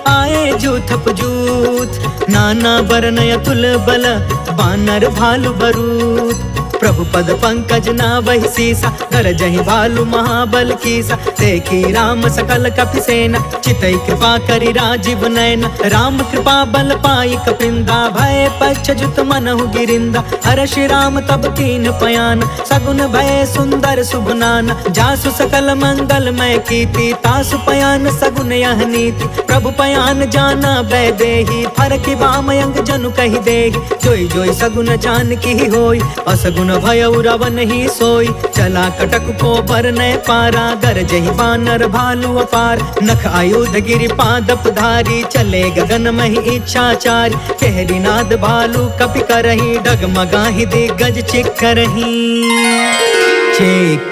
S3: आए जूथप जूथ, नाना बरन अतुल बल, बानर भालु बरूथ। प्रभु पद पंकज नावहि सीसा, गरजहि भालु महाबल कीसा। देखी राम सकल कपि सेना, चितई कृपा करि राजीव नयन। राम कृपा बल पाई कपिंदा, भय पश्चजुत मनहु गिरिंदा। हर्षि राम तब कीन पयान, सगुन भय सुंदर शुभनान। जासु सकल मंगलमय कीर्ति, तासु पयान सगुन यह नीति। प्रभु पयान जाना वैदेही, फरकि वामयंग जनु कहि देहि। जोई जोई सगुन जानकी होई, असगुन भयउ रावण ही सोई। चला कटक को बरनय पारा, गरजहि बानर भालु अपार। नख आयुध गिरि पादप धारी, चले गगन महि इच्छाचारी। केहरी नाद भालु कपि करही, डगमगाहि दिग्गज चिक्करही।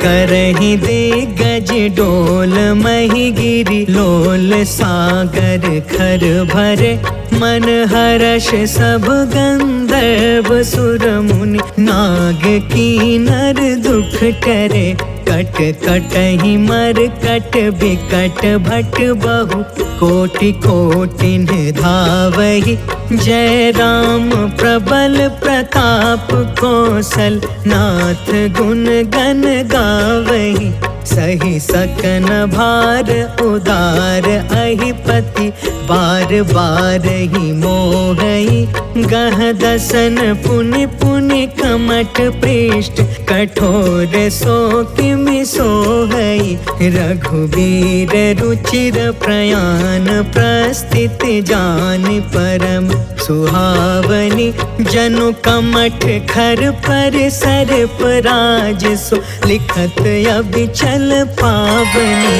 S3: करही दिग्गज डोल मही गिरी, लोल सागर खर भरे। मन हर्ष सब गंधर्व सुर मुनि, नाग कीनर दुख टरे। कट कटहि मर कट बिकट भट बहु, कोटि कोटिन धावहि। जय राम प्रबल प्रताप कौशल, नाथ गुण गण गावहि। सही सकन भार उदार अहिपति, बार बार ही मोहई। गह दसन पुनि पुनि कमट पृष्ठ, कठोर सो किमि सोहई। रघुवीर रुचिर प्रयाण, प्रस्थिति जान परम सुहावनी। जनु कमठ खर पर सर्प राज सो, लिखत अबिचल पावनी।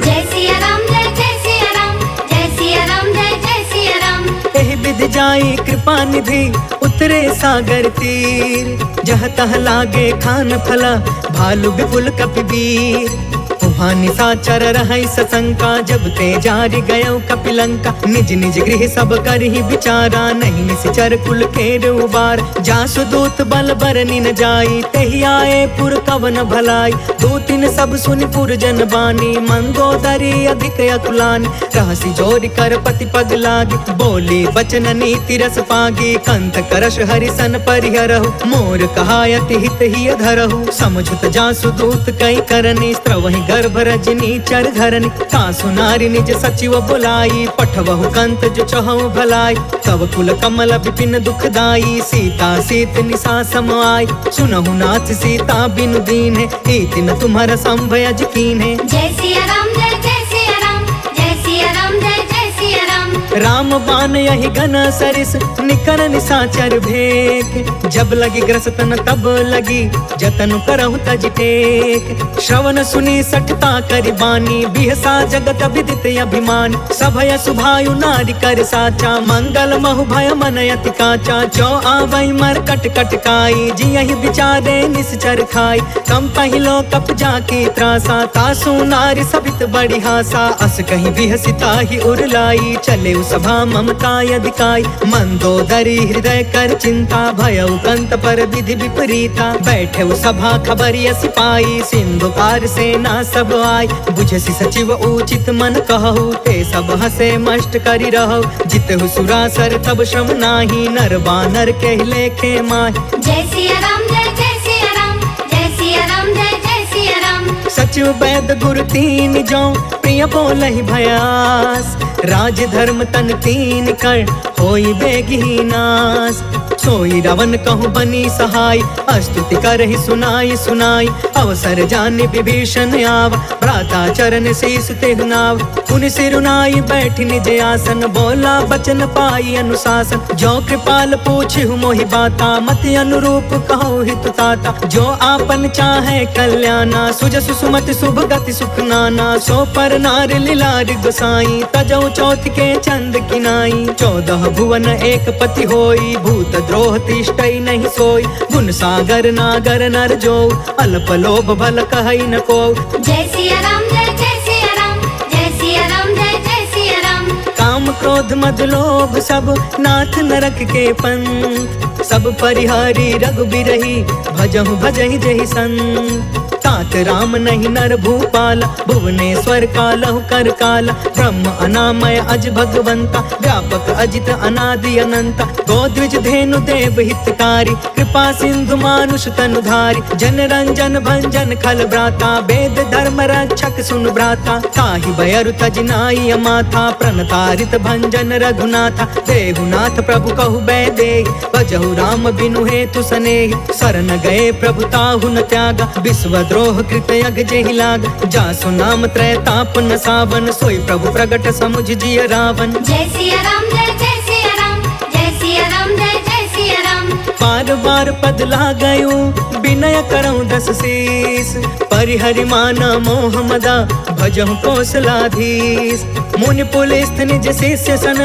S2: जय सिया राम जय जय सिया राम, जय सिया राम जय जय सिया राम।
S3: एहि विधि जाई कृपा निधि, उतरे सागर तीर। जह तह लागे खान फला, भालु विपुल कपिवीर। वहाँ निशाचर रहै सशंका, जब ते जारि गयो कपिलंका। निज निज गृह सब करहि विचारा, नहीं निश्चर कुल केर उबार। जासु दूत बल बरनि न जाई, तेहि आए पुर कवन भलाई। दूतिन सब सुनि पुर जन बानी, मंदोदरी अधिक अकुलानी। रहसि जोरि कर पति पग लागी, बोली बचन नीति रस पागी। कंत करश हरिसन परिहरहु, मोर कहायति हित ही धरहु। समझुत जासु दूत कई करनी, स्त्रवहि गर्भ रजनी चर घरनी। सासु नारी निज सचिव बुलाई, पठवहु कंत जो चहु भलाई। तब कुल कमल विपिन दुखदाई, सीता सीत निशा सम आई। सुनहु नाथ सीता बिनु दीन्हे, हीति न तुम्हारा संभयज कीन्हे।
S2: जय सिया राम जय जय सिया राम, जय सिया राम जय जय सिया राम।
S3: राम बान यही घन सरिस, निकर निशाचर भेक। जब लगी ग्रसतन तब लगी, जतन करहु तज टेक। श्रवण सुनी सठता करि बानी, बिहसा जगत विदित अभिमान। सभय सुभायु नारी कर साचा, मंगल महु भय मन अति काचा। जो आवै मर कट कट काई, जियहि विचारे निश्चर खाई। कम पहिलो कप जाकी त्रासा, तासु नारी सबित बड़ी हासा। अस कहीं बिहसिता ही उरलाई, चले सभा ममता यदिकाई। मंदोदरी हृदय कर चिंता, भयउ कंत पर विधि विपरीता। बैठे सभा खबरिय सिपाही, सिंधु पार सेना सब आई। बुझसि सचिव उचित मन कहु, ते सब हसे मष्ट करि रहु। जितहु सुरासर तब श्रम नाही, नर बानर के लेखे माहि।
S2: जय सिया राम जय जय सिया राम, जय सिया राम जय जय सिया राम।
S3: सचिव वैद गुरु तीन जो, प्रिय बोलहि भयास। राज धर्म तन तीन कर, होई बेगी नास। सोई रावण कहूँ बनी सहाय, स्तुति करहि सुनाई सुनाई। अवसर जानि विभीषण आव, भ्राता चरण शीस तेहु नाव। पुनि सिरुनाई बैठि निज आसन, बोला बचन पाई अनुशासन। जो कृपाल पूछहु मोहि बाता, मति अनुरूप कहु हित ताता। जो आपन चाहे कल्याणा, सुजसु सुमति शुभ गति सुख नाना। सो पर नार लीलार गोसाई, तजौ चौथ के चंद किनाई। 14 भुवन एक पति होई, भूत द्रोह तिष्ठई नहीं सोई। गुण सागर नागर नर जो, अल्प लोभ भल कहई न को।
S2: जय सिया राम जय जय सिया राम, जय सिया राम जय जय सिया राम।
S3: काम क्रोध मद लोभ सब नाथ नरक के पंथ। सब परिहारी रघुबीरहि भजहु भजहि जहि संत। तात राम नहीं नर भूपाल भुवनेश्वर कालहु कर काला। ब्रह्म अनामय अज भगवंता व्यापक अजित अनादि अनंता। गोद्विज धेनु देव हितकारी कृपा सिंधु मानुष तनुधारी। जन रंजन भंजन खल भ्राता वेद धर्म रक्षक सुन भ्राता। ताहि भयरु तजिनाई अमाथा प्रणतारित भंजन रघुनाथा। देहुनाथ प्रभु कहु बैदेहि भजहु राम बिनु हेतु सनेहि। शरण गए प्रभु ताहु न त्यागा विश्व द्रोह कृत यज्ञ जेहि लाग। जासु नाम त्रय ताप न सावन सोई प्रभु प्रगट समुझ जिय रावण।
S2: जय सिया राम जय जय सिया राम जय सिया राम जय जय सिया राम।
S3: बार बार पद लागयूं विनय करऊं दस शीस। परिहरि माना मोह मदा भजहु कौशलाधीश। मुनि पुलिस निज शिष्य सन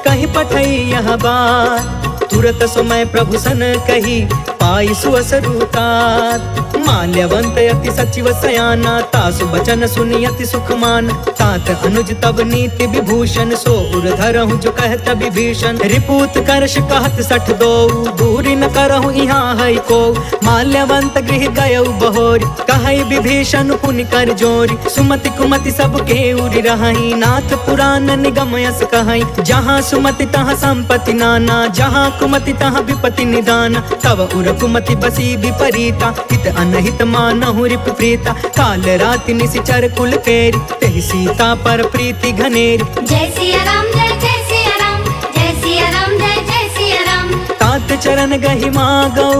S3: कहीं पठई यह बात। तुरत समय प्रभु सन कही पाई सुअसरुतात। माल्यवंत यति सचिव सयाना तासु बचन सुनि यति सुखमान। तात अनुज तब नीति विभूषण सो उर धरहु जो कहत विभीषण। रिपूत करश कहत सठ दो दूरी न करहु यहाँ है को। माल्यवंत गृह गयउ बहोरी कहई विभीषण पुनि कर जोरी। सुमति कुमति सब के उरि रहई नाथ पुराण निगम यस कहई। जहाँ सुमति तहाँ संपत्ति नाना जहाँ कुमति तहाँ विपत्ति निदान। तब उर कुमति बसी विपरीता हित अनहित मानहु रिपु प्रीता। काल राति निशिचर कुल केरी तेहि सीता पर प्रीति घनेरी।
S2: जय सिया राम जय जय सिया राम जय सिया राम जय जय सिया राम।
S3: तात चरण गहि मागौ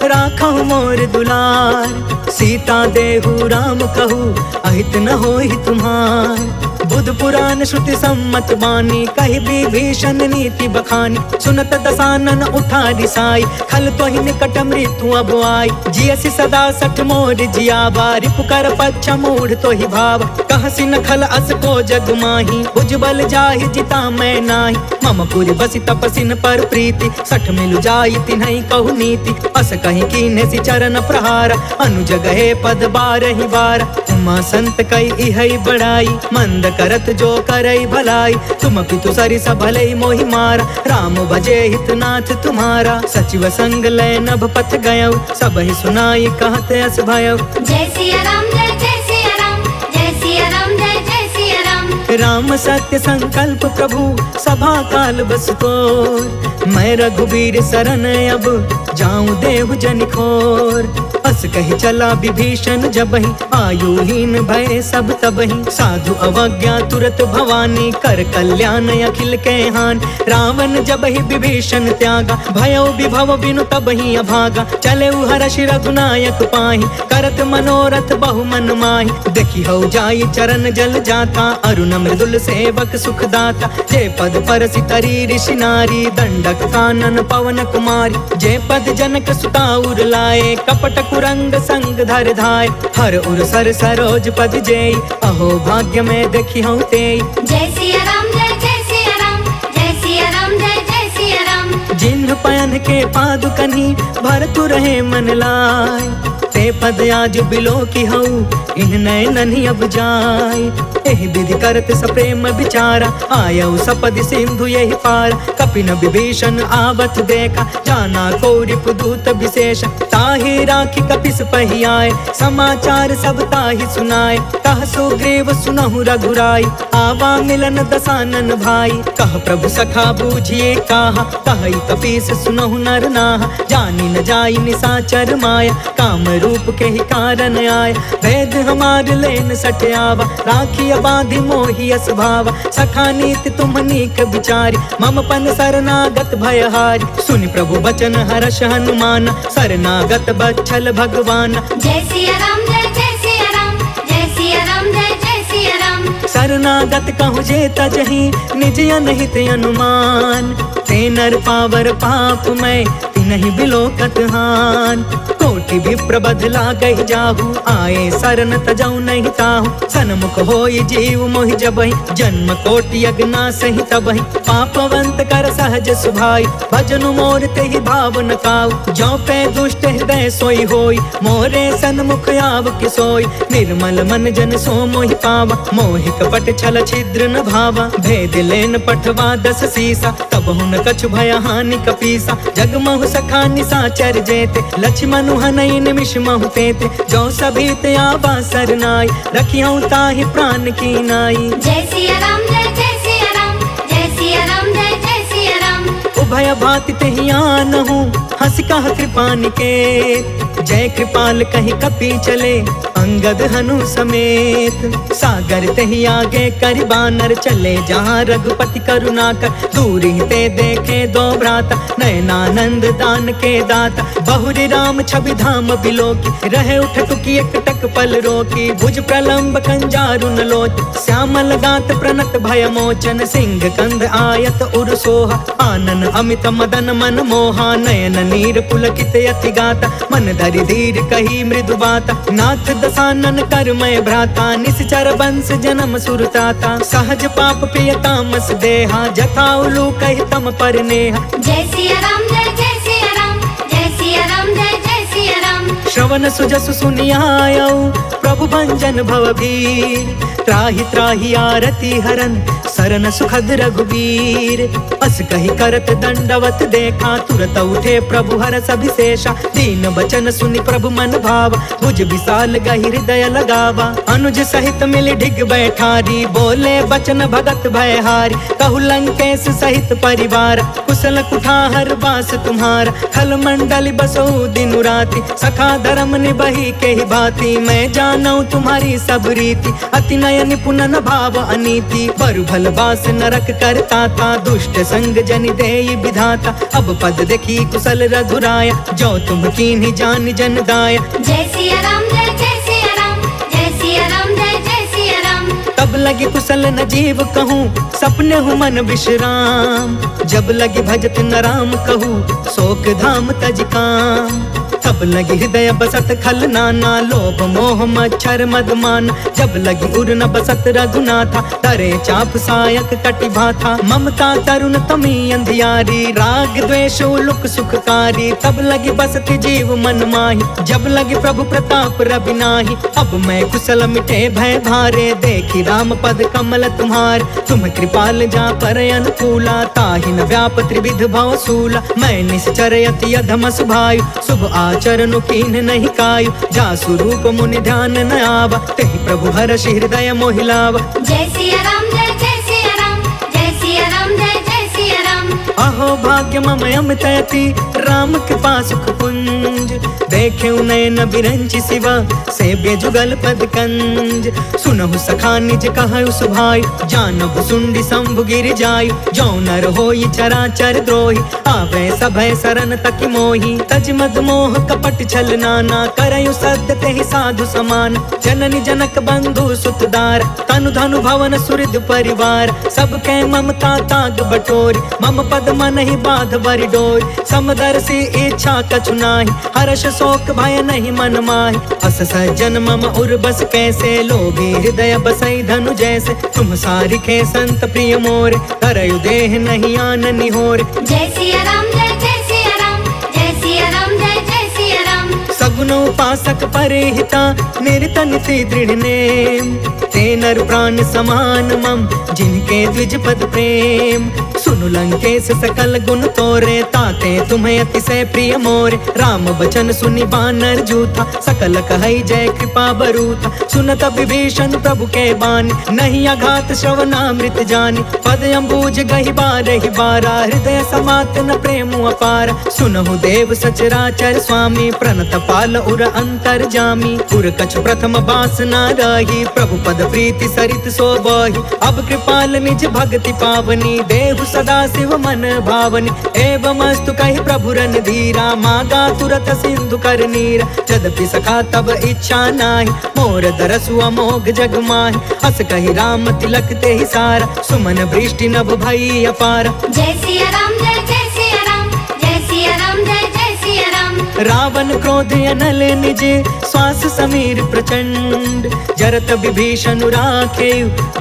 S3: राखहु मोर दुलार। सीता देहु राम कहू अहित न होहि तुम्हार। बुध पुराण श्रुति सम्मत बानी कहि विभीषण नीति बखानी। सुनत दसानन उठा रिसाई खल तोहि निकट मृत्यु अब आई। जियसि सदा सठ मोर जियावा रिपु कर पक्ष मूढ़ तोहि भाव। कहसि न खल अस को जग माही उज्जवल जाहि जिता मैं नाही। मम पुरि बसि तपसिन पर प्रीति सठ मिलु जाई तिन्हई कहु नीति। अस कहीं कीन्हे सि चरण प्रहार अनुज गहे पद बारहि बार। उमा संत कई इहई बड़ाई मंद करत जो करई भलाई। तुम पितु सरिस भलई मोहि मारा राम भजे हितनाथ तुम्हारा। सचिव संग लय नभ पथ गयउ सबहि सुनाई कहत अस भयउ।
S2: जय सिया राम जय जय सिया राम जय सिया राम जय जय सिया राम।
S3: राम सत्य संकल्प प्रभु सभा काल बस तोर। मैं रघुबीर शरण अब जाऊं देहु जनिखोर। अस कही चला विभीषण जबहि आयुहीन भय सब तबहि। साधु अवज्ञा तुरत भवानी कर कल्याण अखिल के हान। रावण जबहि विभीषण त्यागा भयो विभव बिनु तबहि अभागा। चले हर्ष रघुनायक पाहि करत मनोरथ बहु मन माहि। देखी हो जाई चरण जल जाता अरुण मृदुल सेवक सुखदाता। जे पद पर सितरी ऋषि नारी दंडक कानन पवन कुमारी। जे पद जनक सुता उर लाए कपट कुरंग संग धर धाय। हर उर सर सरोज पद जेई अहो भाग्य में देखी हूँ तेई।
S2: जय सिया राम जय जय सिया राम जय सिया राम जय जय सिया राम।
S3: जिन्ह पयन के पादुकनी भरतु रहे मन लाय। ते पद आज बिलो की हऊ इन नैननि अब जाय। एहि विधि करत सप्रेम विचारा आयऊ सपद सिंधु यही पार। कपिन विभीषण आवत देखा जाना को रिपु दूत विशेष। ताहि राखी कपिस पहि आए समाचार सब ताहि सुनाए। कह सुग्रीव सुनहु रघुराई आवा मिलन दसानन भाई। कह प्रभु सखा बूझिए कहा कहई कपीस सुनहु नर नाहा। जानी न जाई निशाचर माया काम रूप के ही कारण आय। वेद हमार लेन सट आवा राखी बाधि मोहि अस भावा। सखा नीति तुम नीक विचारी मम पन शरणागत भयहारी। सुनि प्रभु बचन हर्ष हनुमान शरणागत बच्छल भगवान।
S2: जय सिया राम जय जय सिया राम जय सिया राम जय जय सिया राम।
S3: शरणागत कहु जे तजहि निज अनहित अनुमान। ते नर पावर पाप मैं तिनहि बिलोकत हान। कोटि कोटि विप्र बदला गई जाहू, आए शरण तजऊ नहीं ताहू। सन्मुख होई जीव मोहि जबहि, जन्म कोटि अगना सही तबहि। पापवंत कर सहज सुभाई, भजनु मोर तेहि भाव न काऊ। जो पे दुष्ट हृदय सोई होई, मोरे सन्मुख आव कि सोई। निर्मल मन जन सो मोहि पावा, मोहि कपट छल छिद्र न भावा। भेद लेन पठवा दस सीसा, तब हुन कछु भय हानि कपीसा। जग महु सखा निसाचर जेते, लक्ष्मणु हनई निमिष महु तेते। जो सभीत आवा सरनाई, रखियौ ताहि प्राण की नाई।
S2: जय सिया राम जय सिया राम, जय सिया राम जय सिया राम।
S3: उभय भाति तेहि आनहु, हंस कह कृपा निकेत। जय कृपाल कहि कपि चले, अंगद हनु समेत। सागर तेहि आगे करि बानर, चले जहाँ रघुपति करुणा कर। दूर ही ते देखे दो भ्राता, नयनानंद दान के दाता। बहुरी राम छवि धाम बिलोकी, रहे उठ टुकी एक टक पल रोकी। भुज प्रलंब कंजारुन लोच, श्यामल गात प्रणत भय मोचन। सिंह कंध आयत उर सोहा, आनन अमित मदन मन मोहा। नयन नीर पुलकित अति गाता, मन धरि धीर कही मृदु बाता। नाथ दसानन कर मैं भ्राता, निश्चर वंश जन्म सुरताता। सहज पाप पिय तामस देहा, जथा उलू कहि तम पर नेहा।
S2: जय सिया राम जय सिया राम, जय सिया राम जय सिया राम।
S3: श्रवण सुजसु सुनियायौ, प्रभु भंजन भवभीर। त्राहि त्राहि आरती हरन, सरन सुखद रघुवीर। अस कहि करत दंडवत देखा, तुरत उठे प्रभु हरष अभिषेषा। दीन बचन सुनि प्रभु मन भावा, भुज विशाल गहि हृदय लगावा। अनुज सहित मिल ढिग बैठारी, बोले बचन भगत भयहारी। कहु लंकेश सहित परिवार, कुशल कुठार वास तुम्हारा। खल मंडल बसो दिन राति, सखा धर्म निबहि के ही भांति। मैं जानऊ तुम्हारी सब रीति, अति नय निपुण न भाव अनीति। बरु भल बास नरक करता था, दुष्ट संग जनि देई विधाता। अब पद देखी कुशल रघुराया, जो तुम कीन्ही जान जन दाया।
S2: जय सिया राम जय सिया राम, जय सिया राम जय सिया राम।
S3: तब लगी कुशल न जीव कहूँ, सपने हूँ मन विश्राम। जब लगी भजत न राम कहूँ, शोक धाम तज काम। तब लगी हृदय बसत खल नाना, लोभ मोह मच्छर मदमान। जब लगी उर न बसत रघुनाथा, तरे चाप सायक कटि भाथा। ममता तरुण तमी अंधियारी, राग द्वेष उलुक सुखकारी। तब लगी बसति जीव मन माही, जब लगी प्रभु प्रताप रवि नाही। अब मैं कुशल मिटे भय भारे, देखी राम पद कमल तुम्हार। तुम कृपाल जा पर अनुकूला, ताहि न व्याप त्रिविध भव सूला। मैं निश्चर अति अधम सुभायु, शुभ आचरण कीन नहीं कायु। जा स्वरूप मुनि ध्यान न आवा, तेहि प्रभु हर्ष हृदय मोहिलावा।
S2: जय सिया राम जय सिया राम, जय सिया राम जय सिया राम।
S3: अहो भाग्य मम अमितयति, राम कृपा सुख पुंज। देखे नयन बिरंचि शिवा, सेव्य जुगल पद कंज। सुनहु सखा निज कहु सुभाई, जानहु सुंडी शंभु गिर जायु। जो नर होई चराचर द्रोही, आवे सभय शरण तकि मोही। तज मद मोह कपट छल नाना, करयु सत्य तेहि साधु समान। जननी जनक बंधु सुतदार, तनु धनु भवन सुहृद परिवार। सबके ममता ताग बटोरी, मम पद मन ही बाध बरि डोरी। समदर्शी इच्छा कछु नाही, हर्ष शोक भय नहीं मन माहि। अस सज्जन मम उर बस कैसे, लोभी हृदय बसई धनु जैसे। तुम सारिखे संत प्रिय मोरे, तरयु देह नहीं आन निहोरे।
S2: जय सिया राम जय सिया राम, जय सिया राम जय सिया राम।
S3: सगुन उपासक परिहिता, निरत निति दृढ़ नेम। ते नर प्राण समान मम, जिनके द्विज पद प्रेम। सुनु लंकेश सकल गुण तोरे, ताते तुम्हें अतिशय प्रिय मोरे। राम बचन सुनि बानर जूथा, सकल कहई जय कृपा बरूथा। सुनत विभीषण प्रभु के बानी, नहीं अघात श्रवणामृत जानी। पद अम्बुज गहि बारहि बारा, हृदय समात न प्रेम अपार। सुनहु देव सचराचर स्वामी, प्रणत पाल उर अंतर जामी। उर कछु प्रथम बास न रही, प्रभु पद प्रीति सरित सोबहि। अब कृपाल निज भक्ति पावनी, देहु सदा शिव मन भावनी। एवं अस्तु कहि प्रभु रन धीरा, मागा तुरत सिंधु कर नीरा। यद्यपि सखा तब इच्छा नाही, मोर दरसु अमोघ जग माहि। हस कहि राम तिलक तेहि सारा, सुमन वृष्टि नभ भई अपार।
S2: जय सिया राम जय सिया राम, जय सिया राम जय सिया राम।
S3: रावण क्रोध अनल निज श्वास समीर प्रचंड जरत विभीषण राखे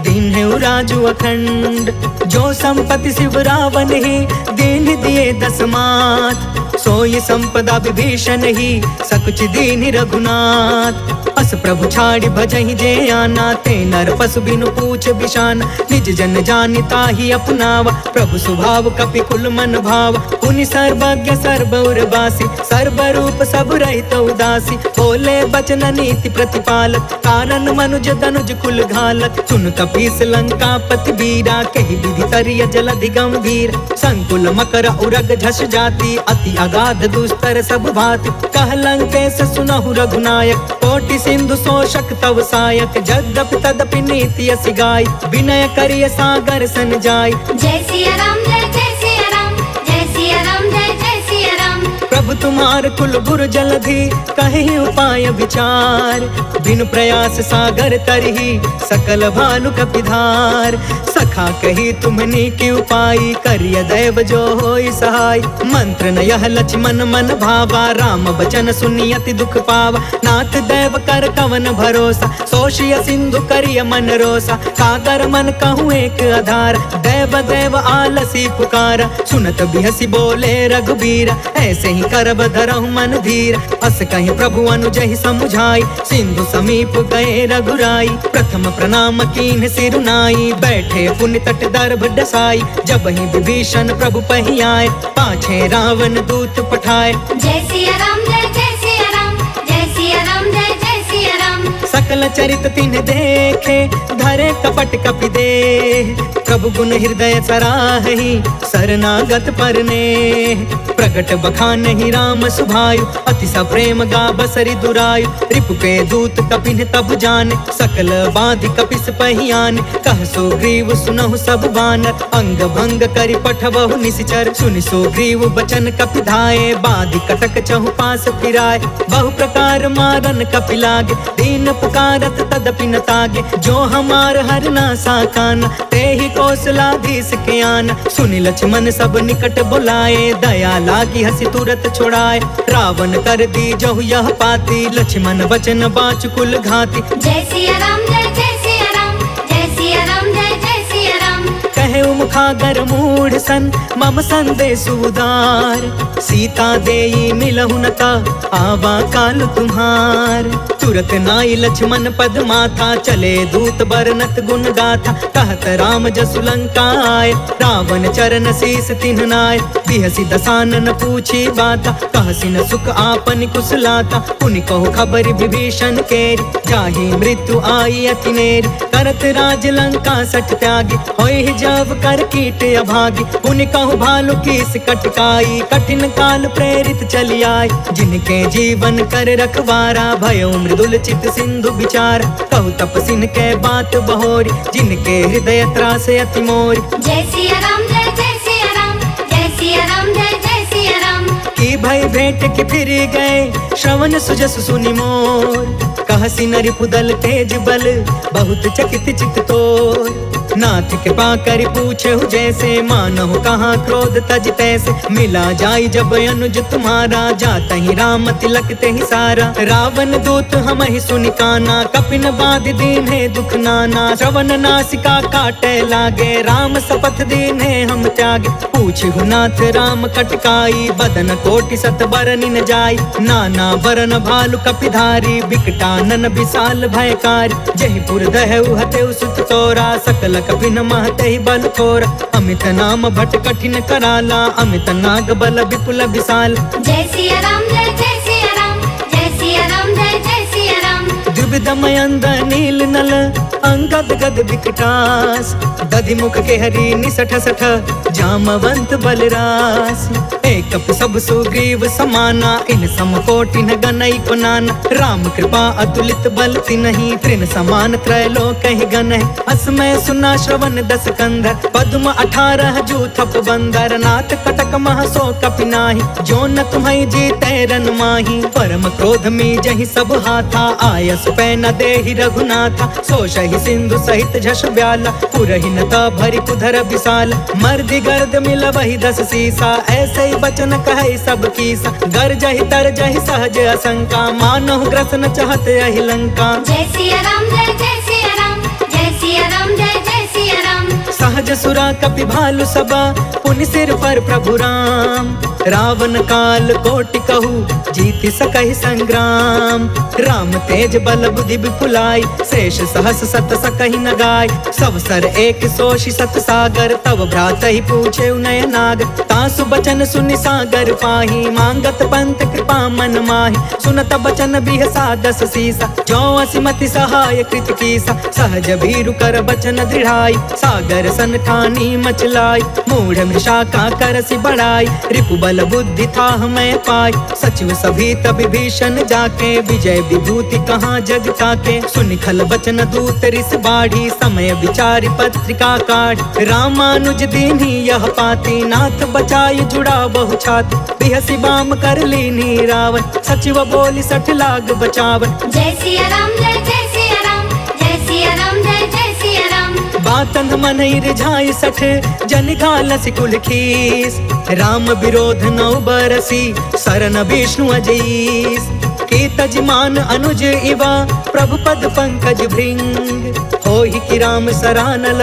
S3: दीन है राजू अखंड जो संपत्ति शिव रावण ही दीन दिए दसमात सोई संपदा विभीषण ही सकुच दीन रघुनाथ अस प्रभु छाड़ भजहि जे आना ते नर पशु बिनु पूछ बिशान निज जन जानिता ही अपनावा प्रभु स्वभाव कपि कुल मन भाव पुनि सर्वज्ञ सर्वौर बासी सर्वरूप सब रहित उदासी बोले बचन नीति प्रतिपालक कारण मनुज तनुज कुल घालक सुन कपीस लंका पति बीरा कही विधि तरिय जलधि गंभीर संकुल मकर उरग झस जाति अति अगाध दुस्तर सब भाति कह लंकेश सुनहु रघुनायक कोटि सिंधु शोषक तव सायक जद्यपि तदपि नीति असि गाय विनय करिय सागर सन जाय
S2: जय सिया राम जय सिया राम जय सिया राम जय सिया राम
S3: प्रभु तुम्हार कुल गुरु जलधि कहि उपाय विचार बिनु प्रयास सागर तरही सकल भालु कपिधार सखा कही तुमनी की उपाय करिय दैव जो होई सहाय मंत्र न यह लक्ष्मण मन भावा राम बचन सुनियति दुख पावा नाथ दैव कर कवन भरोसा सोशिय सिंधु करिय मन रोसा काकर मन कहूँ एक आधार दैव दैव आलसी पुकारा सुनत बिहसी बोले रघुबीरा ऐसे ही करब धरहु मन धीर अस कहीं प्रभु अनुजहि समुझाई सिंधु समीप गए रघुराई प्रथम प्रणाम कीन्ह सिरुनाई बैठे पुण्य तट दर्भ डसाई जब ही विभीषण प्रभु पही आए पाछे रावण दूत पठाए
S2: जय सिया राम जय सिया राम जय सिया राम जय सिया राम
S3: सकल चरित तिन्ह देखे धरे कपट कपि दे प्रभु गुण हृदय सराहि शरणागत परने प्रगट बखानहि राम सुभायु अति सप्रेम गा बसरि दुरायु रिपु के दूत कपिन तब जाने सकल बाधि कपिस पहियान कह सुग्रीव सुनहु सब बानर अंग भंग करि पठबहु निशिचर सुनि सुग्रीव बचन कपि धाये बाधि कटक चहु पास फिराए बहु प्रकार मारन कपि लागे दीन पुकारत तदपि न तागे जो हमार हर ना साकान ते ही कौशलाधीश के आन सुनि लक्ष्मण सब निकट बुलाए दया लागी हसी तुरत छोड़ाए रावण कर दी जहु यह पाती लक्ष्मण बचन बाच कुल घाती
S2: जय सिया राम जय सिया राम जय सिया राम जय सिया राम
S3: कहे मुखागर मूढ़ सन मम संदेश उदार सीता देई मिलहु नता आवा काल तुम्हार तुरत नाई लक्ष्मण पद माथा चले दूत बरनत गुण गाथा कहत राम जसु लंका आए रावण चरण शीस तिन्ह नाय बिहसी दसानन पूछी बाता कहसी न सुख आपन कुशलाता पुनि कहु खबर विभीषण केरी जाहि मृत्यु आई अति नेरी करत राज लंका सठ त्यागी होई जब कर कीट अभागी पुनि कहु भालु कीस कटकाई कठिन काल प्रेरित चली आई जिनके जीवन कर रखवारा भयो मृदुल चित सिंधु विचार कहु तपसिन के बात बहोरी जिनके हृदय त्रास अति मोरी
S2: जय सिया राम जय सिया राम जय सिया राम जय सिया राम
S3: की भय भेंट के फिर गए श्रवण सुजस सुनि मोर कहसी नरि पुदल तेज बल बहुत चकित चित तोर नाथ के पाकर पूछे जैसे मानहु कहाँ क्रोध तज तैसे मिला जाई जब अनुज तुम्हारा जाता ही राम तिलक ते ही सारा रावण दूत हम ही सुनिकाना कपिन बाध दीन है दुख नाना श्रवण नासिका काटे लागे राम शपथ दीन है हम त्यागे पूछहु नाथ राम कटकाई बदन कोटि सत बरनि न जाई नाना बरन भालु कपिधारी विकटानन विशाल भयकारी जयपुर दहु हतेउ सुत तोरा सकल कपिन महते ही बल थोर अमित नाम भट कठिन कराला अमित नाग बल विपुल विशाल
S2: जय सिया राम जय सिया राम जय सिया राम जय सिया राम
S3: द्विविधमयंद नील नल अंगद गद विकटास दधि मुख के हरि निसठ सठ जामवंत बलरास एक सब सुग्रीव समाना इन सम कोटि न गनई को नाना राम कृपा अतुलित बल तिन्हि तृण समान त्रैलोक ही गन असमय सुना श्रवण दस कंधर पद्म 18 जूथप बंदर नाथ कटक महसो कपिनाही जो न तुम्हें जीते रन माही परम क्रोध में जही सब हाथा आय दास पै न देहि रघुनाथा, सोषहि सिंधु सहित झस ब्याला, पुरहि न त भरि कुधर विशाल, मर्दि गर्द मिलबहि 10 सीसा, ऐसे ही बचन कहै सब कीसा, गरजहि तरजहि सहज असंका, मानहु ग्रसन चहत अहि लंका।
S2: जय सिया राम जय जय सिया राम, जय सिया राम जय जय सिया राम।
S3: सहज सुरा कपि भालु सबा, पुनि सिर पर प्रभु राम, रावण काल कोटि कहू, जीति सकहि संग्राम। राम तेज बल बुद्धि विपुलाई, शेष सहस सत सकहि न गाय, सब सर एक सोषि सत सागर, तब भ्रात ही पूछे नय नाग, तासु बचन सुनि सागर पाही, मांगत पंत कृपा मन माही, सुनत बचन बिहसा 10 सीसा, जो असिमति सहाय कृत कीसा, सहज भीरु कर बचन दृढ़ाई, सागर सन ठानी मचलाई, मूढ़ मृषा का करसि बढ़ाई, रिपु बल बुद्धि था मैं पाई, सचिव सभी तब विभीषण जाके, विजय विभूति कहाँ जग ताके, सुनि खल बचन दूत रिस बाढ़ी, समय विचारि पत्रिका काढ़ी, रामानुज दीन्ही यह पाती, नाथ बचाई जुड़ा बहु छाती, बिहसी बाम कर लीनी रावण, सचिव बोली 60 लाग बचावन।
S2: जय सिया राम जय जय सिया राम, जय सिया राम जय जय सिया राम।
S3: बातंग मनहि रिझाई 60, जन घालस कुल खीस, राम विरोध 9 बरसी, सरन विष्णु अजीस, की तजमान अनुज इवा, प्रभु पद पंकज भृंग, होहि कि राम सरानल,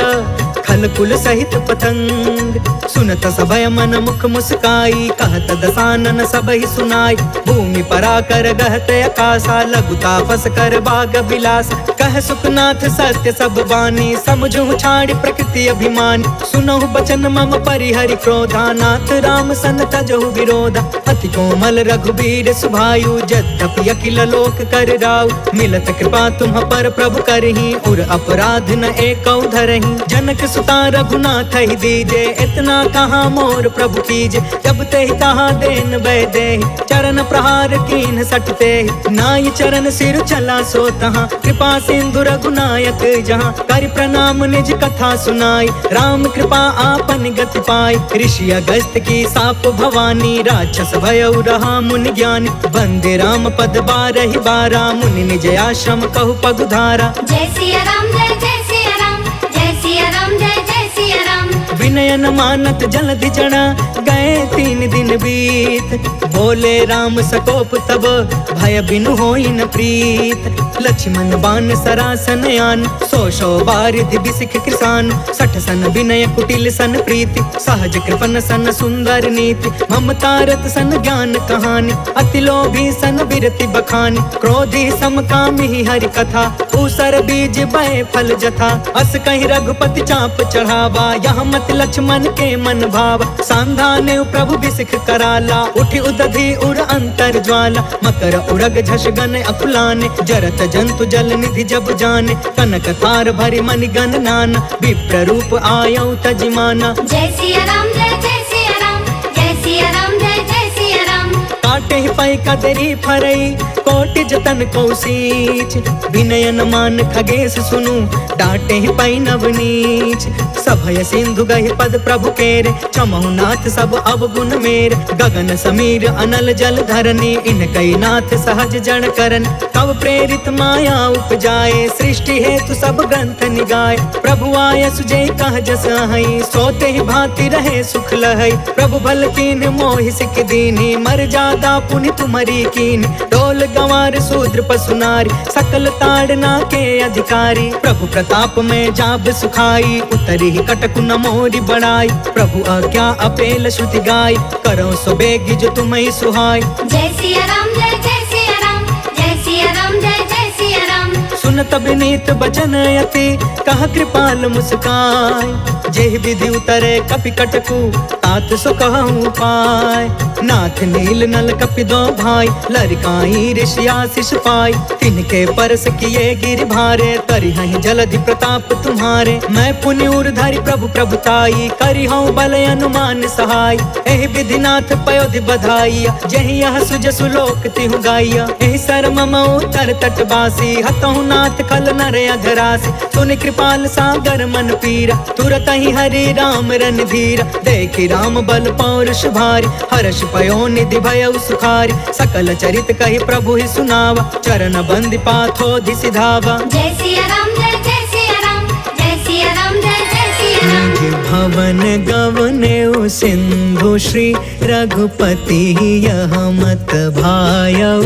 S3: खल कुल सहित पतंग, सुनत सभय मन मुख मुस्काई, कहत दसानन सबहि सुनाई, भूमि पराकर गहत आकाशा, लघु तापस कर बाग बिलास, कह सुखनाथ सत्य सब बानी, समझु छाड़ी प्रकृति अभिमान, सुनहु बचन मम परिहरि क्रोधा, नाथ राम सन तजहु विरोधा, अति कोमल रघुबीर सुभायु, यद्यपि अखिल लोक कर राउ, मिलत कृपा तुम पर प्रभु करही, उर अपराध न एकौ धरही, जनक सुता रघुनाथ ही दीजे, इतना कहाँ मोर प्रभु कीजे, जब ते कहा देन बै दे, चरण प्रहार कीन सटते, नाई चरण सिर चला सो तहाँ, कृपा सिंधु रघुनायक जहाँ, कर प्रणाम निज कथा सुनाई, राम कृपा आपन गति पाई, ऋषि अगस्त की साप भवानी, राक्षस भयउ रहा मुनि ज्ञानी, बंदे राम पद 12 बारा, मुनि निज आश्रम कहु पगुधारा।
S2: जय सिया राम जय जय सिया राम, जय सिया राम जय जय सिया राम।
S3: विनय न मानत जलधि जड़ा, गए 3 दिन बीत, बोले राम सकोप तब, भय बिनु होई न प्रीत, लक्ष्मण बाण सरासन आन, 100 बारिधि बिसिख कृसान, 60 सन विनय कुटिल सन प्रीति, सहज कृपन सन सुंदर नीति, ममतारत सन ज्ञान कहानी, अति लोभी सन बिरति बखानी, क्रोधी समकामी हरि कथा, ऊसर बीज बय फल जथा, अस कहि रघुपति चाप चढ़ावा, यहाँ मत लक्ष्मण के मन भाव, सांधाने प्रभु बिसिख कराला, उठि उदधि उर अंतर ज्वाला, मकर उरग झष गन अकुलाने, जरत जंतु जल निधि जब जाने, कनक थार भरि मनि गण नाना, विप्र रूप आयौ तजिमाना।
S2: जय सिया राम जय जय सिया राम, जय सिया राम जय जय सिया राम।
S3: काटे ही पै कदरी फरई, कोटि जतन कौशीच, विनय न मान खगेश सुनु, डांटे ही पै नवनीच, सभय सिंधु गहि पद प्रभु केरे, क्षमहु नाथ सब अवगुण मेर, गगन समीर अनल जल धरनी, इनकई नाथ सहज जन करन, तब प्रेरित माया उपजाए, सृष्टि हेतु सब ग्रंथ निगाए, प्रभु आय सुजय कह जस हई, सोते ही भांति रहे सुख लहई, प्रभु भल कीन मोहि सिख दीनी, मर जादा पुनि तुमरी कीन, डोल गंवार शूद्र पशु नारी, सकल ताड़ना के अधिकारी, प्रभु प्रताप में जाब सुखाई, उतरी कटकु न मोरी बढ़ाई, प्रभु आज्ञा अपेल श्रुति गाय, करो सो बेगी जो तुम्हें सुहाय।
S2: जय सिया राम जय जय सिया राम, जय सिया राम जय जय सिया राम।
S3: सुनत विनीत बचन अति, कह कृपाल मुस्काय, जेहि विधि उतरे कपि कटकु, तात सो कहूँ पाय, नाथ नील नल कपि 2 भाई, लरिकाई ऋषि आशीष पाई, तिनके परस किए गिर भारे, तरिहहि जलधि प्रताप तुम्हारे, मैं पुनि उर्धरि प्रभु प्रभुताई, करिहउँ बल अनुमान सहाय, एहि विधि नाथ पयोधि बधाइया, जेहि यह सुजसु लोक तिहु गाइया, एहि सर मम उतर तट बासी, हतहु नाथ खल नर अघरास, सुन कृपाल सागर मन पीरा, तुरत ही हरि राम रणधीरा, देखि राम बल पौरुष भारी, हर्ष पयो निधि भयउ सुखारी, सकल चरित कहि प्रभु ही सुनावा, चरण बंदि पाथोधि सिधावा।
S2: जय सिया राम जय सिया राम, जय सिया राम जय सिया राम।
S3: भवन गवनेउ सिंधु श्री रघुपति यह मत भायउ,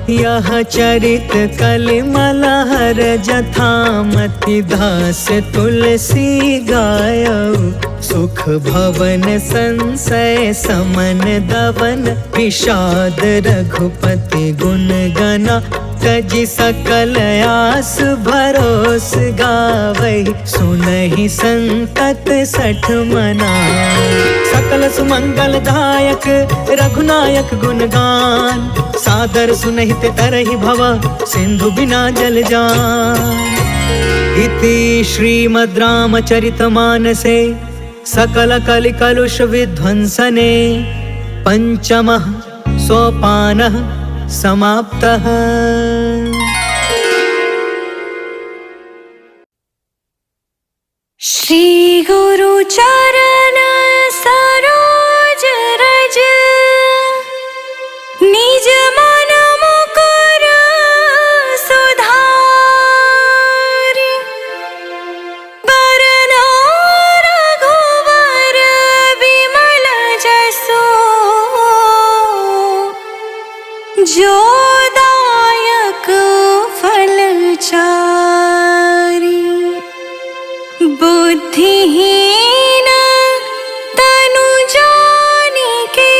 S3: यह चरित कलिमल हर जथामति दास तुलसी गायउ, सुख भवन संसय समन दवन, विषाद रघुपति गुण गना, तजि सकल आस भरोस गावै, सुनहि संतत सठ मना। सकल सुमंगल दायक रघुनायक गुणगान, सादर सुनहित तरहि भव सिंधु बिना जल जान। इति श्रीमद् रामचरितमानसे सकल कलि कलुष विध्वंसने पंचमः सोपानः समाप्तः।
S4: श्री गुरु चरण सरोज रज, निज मन मुकुर सुधारि, बरना रघुवर विमल जसु, जो दायक फल चारि। बुद्धिहीन तनु जानिके,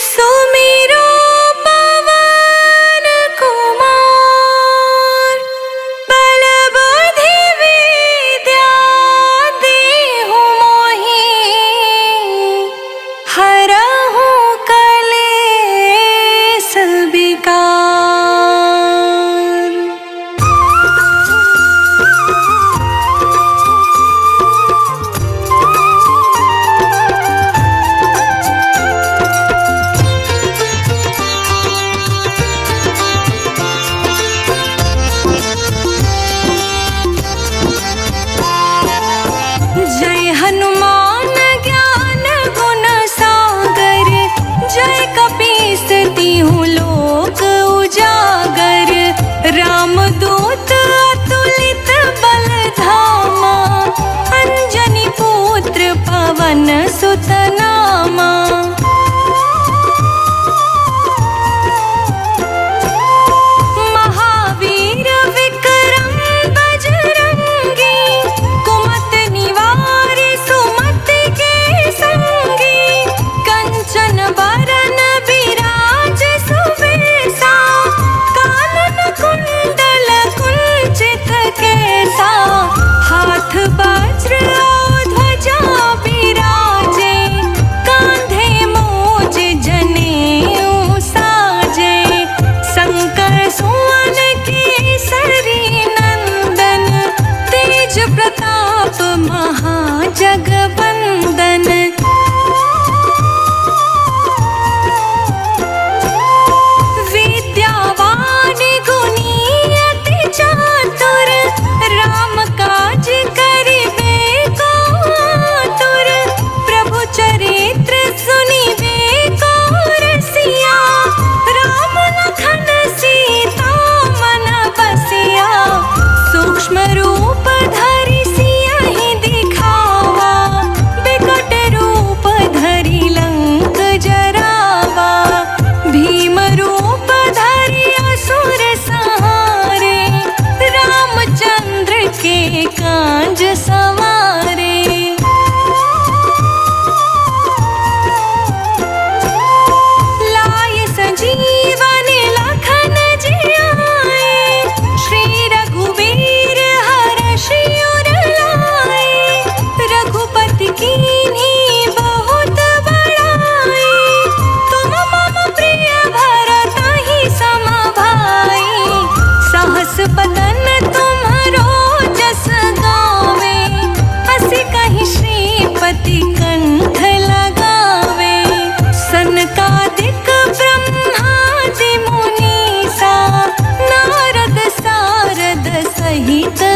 S4: सुमिरो पवन कुमार, बल बुद्धि विद्या देहु मोहि, हरहु कलेस विकार। जय हनुमान ज्ञान गुण सागर, जय कपीस तिहु लोक उजागर, रामदूत अतुलित बल धामा, अंजनी पुत्र पवन सुत नामा। महावीर विक्रम बजरंगी, कुमति निवारि सुमति निहित